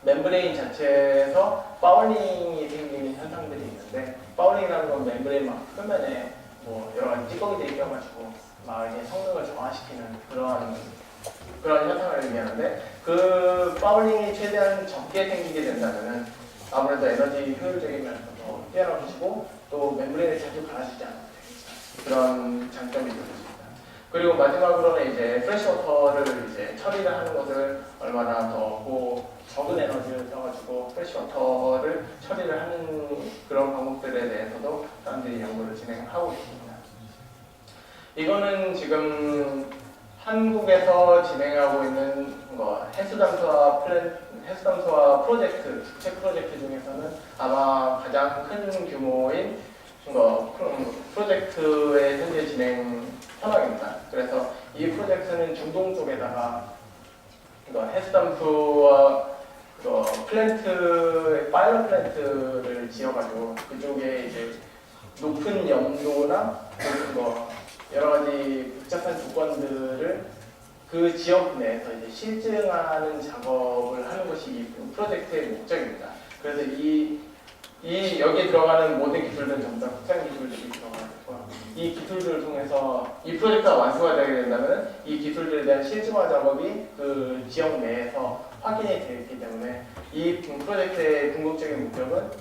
멤브레인 자체에서 파울링이 생기는 현상들이 있는데, 파울링이라는 건 멤브레인 표면에 여러 가지 찌꺼기들이 껴가지고 막 이제 성능을 저하시키는 그런 현상을 의미하는데, 그 파울링이 최대한 적게 생기게 된다면은 아무래도 에너지 효율적인 면에서 더 뛰어난 것이고, 또 멤브레인을 자주 갈아주지 않는 그런 장점이 있을 것입니다. 그리고 마지막으로는 이제 프레시워터를 이제 처리를 하는 것을 얼마나 더 적은 에너지를 써가지고 프레시워터를 처리를 하는 그런 방법들에 대해서도 사람들이 연구를 진행하고 있습니다. 이거는 지금 한국에서 진행하고 있는 해수담수화 프로젝트, 국책 프로젝트 중에서는 아마 가장 큰 규모인 프로젝트의 현재 진행 현황입니다. 그래서 이 프로젝트는 중동 쪽에다가 해수담수화 파일럿 플랜트를 지어가지고 그쪽에 이제 높은 염도나 여러 가지 복잡한 조건들을 그 지역 내에서 이제 실증하는 작업을 하는 것이 이 프로젝트의 목적입니다. 그래서 여기에 들어가는 모든 기술들은 전부 다 국산 기술들이 들어가 있고, 이 기술들을 통해서 이 프로젝트가 완수가 되게 된다면 이 기술들에 대한 실증화 작업이 그 지역 내에서 확인이 되어 있기 때문에 이 프로젝트의 궁극적인 목적은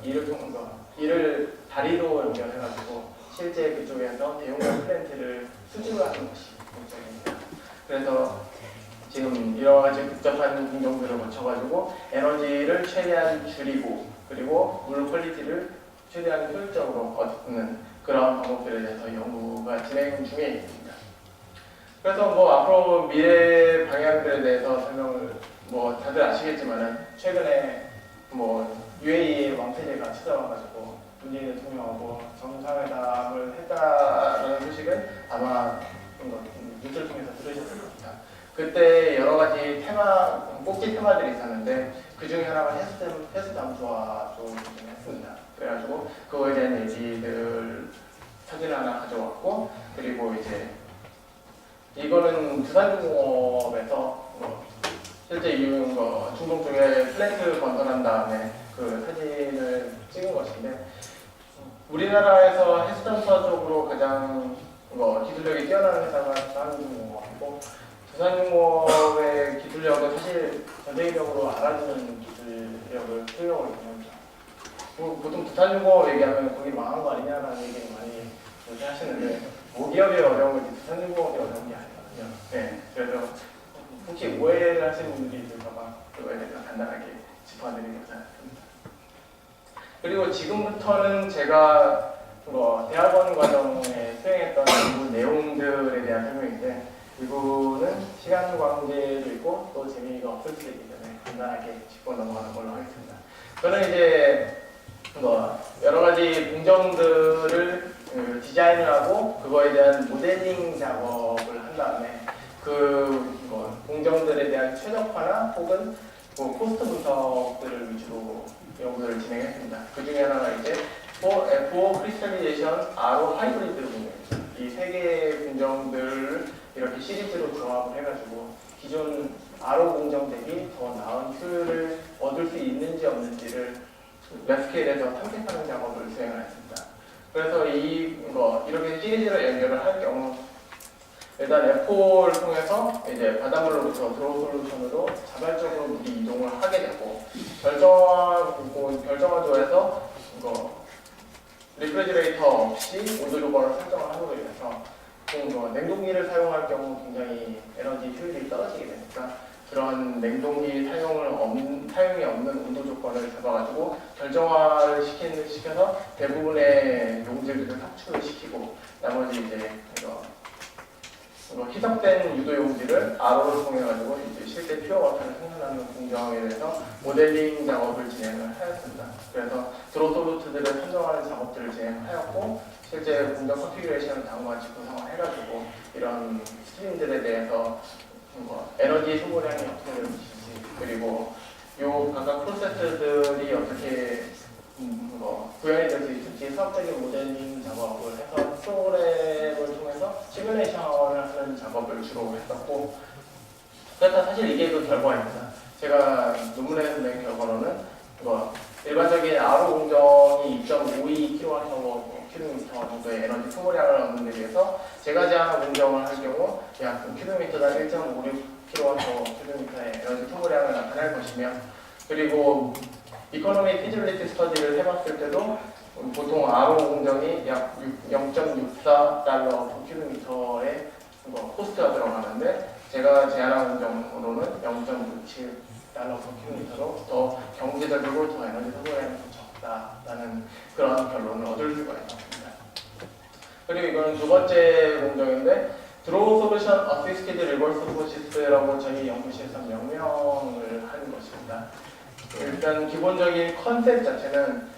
이를 다리로 연결해가지고 실제 그쪽에서 대용량 플랜트를 수주하는 것이 목적입니다. 그래서 지금 여러 가지 복잡한 공정들을 거쳐가지고 에너지를 최대한 줄이고 그리고 물 퀄리티를 최대한 효율적으로 얻는 그런 방법들에 대해서 연구가 진행 중에 있습니다. 그래서 앞으로 미래 방향들에 대해서 설명을 다들 아시겠지만은 최근에 UAE 왕세제가 찾아와가지고 문재인 대통령하고 정상회담을 했다는 소식은 아마 뉴스를 통해서 들으셨을 겁니다. 그때 여러 가지 꼭지 테마들이 있었는데 그 중에 하나가 해수담수화 쪽을 했습니다. 그래가지고 그거에 대한 얘기들 사진 하나 가져왔고, 그리고 이제 이거는 두산중공업에서 실제 중동 쪽에 플랜트 건설한 다음에 그 사진을 찍은 것인데, 우리나라에서 해수담수화 쪽으로 가장 기술력이 뛰어난 회사가 두산중공업이고, 두산중공업의 기술력은 사실 전 세계적으로 알아주는 기술력을 소유하고 있습니다. 보통 두산중공업 얘기하면 거기 망한 거 아니냐라는 얘기 많이 하시는데, 모기업이 어려운 거지 두산중공업이 어려운 게 아니거든요. 네, 그래서 혹시 오해를 하시는 분들이 있을까봐 그거에 대해서 간단하게 짚어드리고자 합니다. 그리고 지금부터는 제가 대학원 과정에 수행했던 연구 내용들에 대한 설명인데, 이거는 시간 관계도 있고 또 재미가 없을 수도 있기 때문에 간단하게 짚고 넘어가는 걸로 하겠습니다. 저는 이제 여러 가지 공정들을 디자인을 하고 그거에 대한 모델링 작업을 한 다음에 그 공정들에 대한 최적화나 혹은 코스트 분석들을 위주로 연구를 진행했습니다. 그 중에 하나가 이제 F5 크리스탈리제이션, RO 하이브리드 공정입니다. 이 세 개의 공정들을 이렇게 시리즈로 조합을 해가지고 기존 RO 공정 대비 더 나은 효율을 얻을 수 있는지 없는지를 랩스케일에서 탐색하는 작업을 수행을 했습니다. 그래서 이렇게 시리즈로 연결을 할 경우 일단 F4를 통해서 이제 바닷물로부터 드로우 솔루션으로 자발적으로 물이 이동을 하게 되고, 결정화조에서 리프레지레이터 없이 온도 조건을 설정을 함으로 인해서 냉동기를 사용할 경우 굉장히 에너지 효율이 떨어지게 되니까 그런 냉동기 사용이 없는 온도 조건을 잡아가지고 결정화를 시켜서 대부분의 용질들을 삭출을 시키고, 나머지 이제 희석된 유도 용질을 RO를 통해가지고 이제 실제 퓨어 워터를 생산하는 공정에 대해서 모델링 작업을 진행을 하였습니다. 그래서 드로솔루트들을 선정하는 작업들을 진행하였고, 실제 공정 컨피규레이션을 다음과 같이 구성을 해가지고 이런 스트림들에 대해서 에너지 소모량이 어떻게 되는지, 그리고 요 각각 프로세스들이 어떻게 구현이 될 수 있을지 수학적인 모델링 작업을 해서 프로그램을 통해서 시뮬레이션을 하는 작업을 주로 했었고, 그러니까 사실 이게 그 결과입니다. 제가 논문에서 낸 결과로는 일반적인 RO 공정이 2.52kWh 정도의 에너지 소모량을 얻는 데 비해서 제가 제안한 공정을 할 경우 약 킬로미터당 1.56kWh의 에너지 소모량을 나타낼 것이며, 그리고 이코노미 피지빌리티 스터디를 해봤을 때도 보통 RO 공정이 약 0.64달러 per 킬로미터의 코스트가 들어가는데 제가 제안한 공정으로는 0.97달러 킬로미터로 더 경제적이고 더 에너지 소모량이 더 적다라는 그런 결론을 얻을 수가 있었습니다. 그리고 이거는 두 번째 공정인데 드로우 솔루션 어시스티드 리버스 오시스라고 저희 연구실에서 명명을 한 것입니다. 일단 기본적인 컨셉 자체는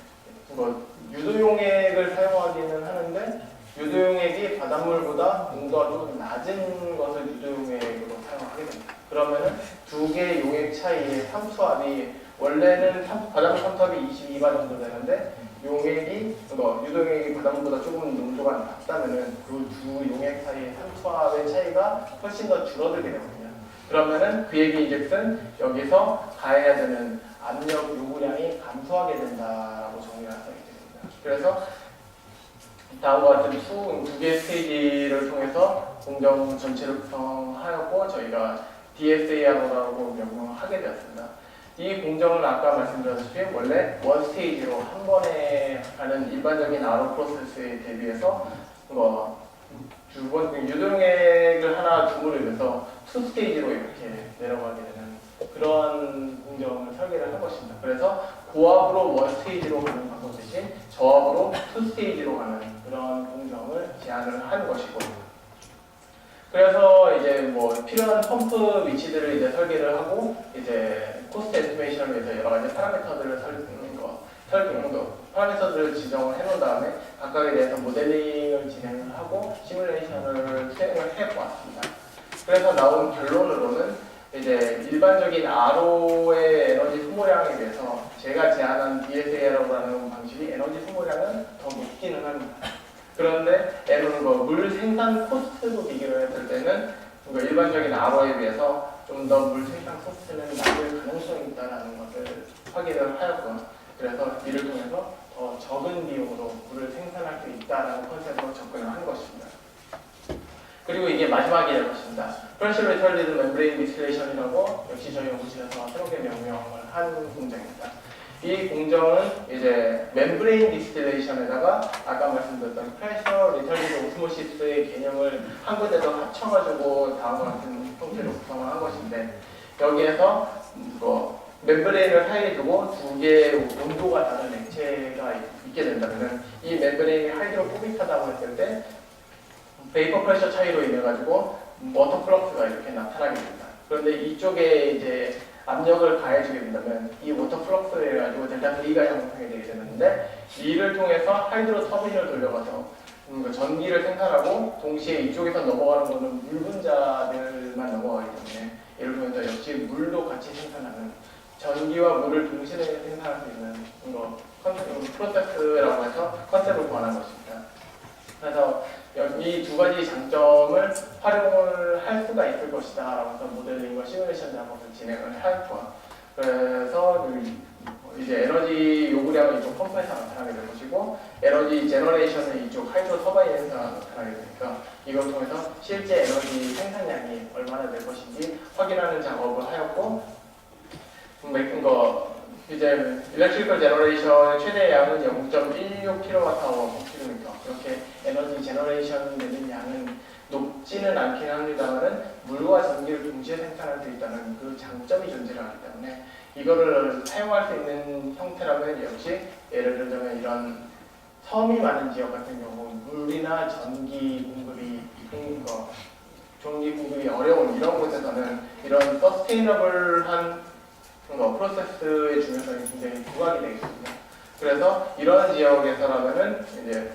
유도용액을 사용하기는 하는데 유도용액이 바닷물보다 농도가 좀 낮은 것을 유도용액으로 사용하게 됩니다. 그러면은 두 개의 용액 차이의 삼투압이 원래는 바닷물 삼투압이 22바 정도 되는데 용액이 유도용액이 바닷물보다 조금 농도가 낮다면은 그 두 용액 사이의 삼투압의 차이가 훨씬 더 줄어들게 되거든요. 그러면은 그 얘기인즉슨 여기서 가해야 되는 압력 요구량이 감소하게 된다라고 정리할 수 있습니다. 그래서 다음과 같은 두 개의 스테이지를 통해서 공정 전체를 구성하였고 저희가 DSARO라고 명명하게 되었습니다. 이 공정은 아까 말씀드렸다시피 원래 원 스테이지로 한 번에 하는 일반적인 RO 프로세스에 대비해서 두 번 유도용액을 하나 줌으로 인해서 투 스테이지로 이렇게 내려가게 되는 그런 공정을 설계를 한 것입니다. 그래서 고압으로 원 스테이지로 가는 방법 대신 저압으로 투 스테이지로 가는 그런 공정을 제안을 한 것이고, 그래서 이제 필요한 펌프 위치들을 이제 설계를 하고 이제 코스트 에스티메이션을 위해서 여러 가지 파라미터들을 파라미터들을 지정을 해놓은 다음에 각각에 대해서 모델링을 진행을 하고 시뮬레이션을 수행을 해보았습니다. 그래서 나온 결론으로는 이제 일반적인 RO의 에너지 소모량에 비해서 제가 제안한 DSARO라는 방식이 에너지 소모량은 더 높기는 합니다. 그런데 물 생산 코스트로 비교를 했을 때는 일반적인 RO에 비해서 좀 더 물 생산 코스트는 낮을 가능성이 있다는 것을 확인을 하였고, 그래서 이를 통해서 더 적은 비용으로 물을 생산할 수 있다는 컨셉으로 접근을 한 것입니다. 그리고 이게 마지막이 될 것입니다. Pressure Retarded Membrane Distillation이라고 역시 저희 연구실에서 새롭게 명명을 한 공정입니다. 이 공정은 이제 멤브레인 디스틸레이션에다가 아까 말씀드렸던 Pressure Retarded Osmosis의 개념을 한 군데서 합쳐가지고 다음과 같은 형태로 구성을 한 것인데, 여기에서 멤브레인을 사이에 두고 두 개의 온도가 다른 액체가 있게 된다면 이 멤브레인이 하이드로포빅하다고 했을 때 베이퍼 프레셔 차이로 인해 가지고 워터 플럭스가 이렇게 나타나게 됩니다. 그런데 이쪽에 이제 압력을 가해주게 된다면 이 워터 플럭스를 가지고 델타 V가 형성이 되게 되는데, 이를 통해서 하이드로 터빈을 돌려가서 전기를 생산하고 동시에 이쪽에서 넘어가는 것은 물 분자들만 넘어가기 때문에 예를 들면서 역시 물도 같이 생산하는, 전기와 물을 동시에 생산할 수 있는 프로세스라고 해서 컨셉을 구현한 것입니다. 그래서 이 두 가지 장점을 활용을 할 수가 있을 것이다 라고 해서 모델링과 시뮬레이션 작업을 진행을 하였고, 그래서 이제 에너지 요구량은 이쪽 펌프에서 나타나게 될 것이고 에너지 제너레이션은 이쪽 하이드로 터바인에서 나타나게 되니까 이걸 통해서 실제 에너지 생산량이 얼마나 될 것인지 확인하는 작업을 하였고, 이제 일렉트리컬 제너레이션의 최대 양은 0.16kWh/km, 그렇게 에너지 제너레이션 되는 양은 높지는 않긴 합니다만은 물과 전기를 동시에 생산할 수 있다는 그 장점이 존재하기 때문에 이거를 사용할 수 있는 형태라면 역시 예를 들자면 이런 섬이 많은 지역 같은 경우 물이나 전기 공급이 어려운 이런 곳에서는 이런 서스테이너블한 프로세스의 중요성이 굉장히 부각이 되겠습니다. 그래서 이런 지역에서라면은 이제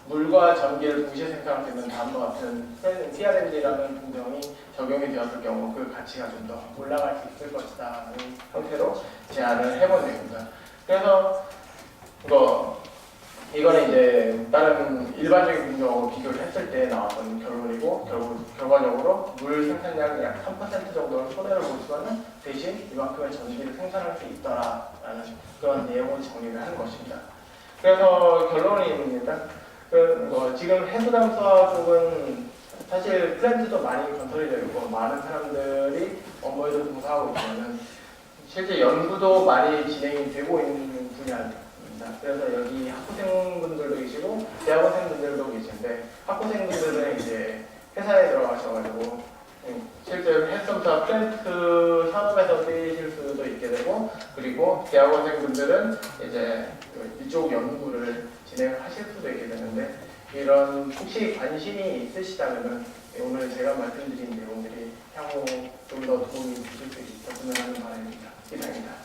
물과 전기를 동시에 생산할 수 있는 다음과 같은 CRMD라는 공정이 적용이 되었을 경우 그 가치가 좀 더 올라갈 수 있을 것이다 라는 형태로 제안을 해본 겁니다. 그래서 이거는 이제 다른 일반적인 공정하고 비교를 했을 때 나왔던 결론이고, 결과적으로 물 생산량 약 3% 정도를 손해를 보지만 대신 이만큼의 전기를 생산할 수 있다라는 그런 내용을 정리를 한 것입니다. 그래서 결론입니다. 지금 해수담수화 쪽은 사실 플랜트도 많이 건설이 되어 있고 많은 사람들이 업무에도 종사하고 있지만 실제 연구도 많이 진행이 되고 있는 분야입니다. 그래서 여기 학부생분들도 계시고 대학원생분들도 계신데, 학부생분들은 이제 회사에 들어가서 대학원생분들은 이제 이쪽 연구를 진행하실 수도 있게 되는데 이런 혹시 관심이 있으시다면 오늘 제가 말씀드린 내용들이 향후 좀 더 도움이 되실 수 있었으면 하는 바람입니다. 이상입니다.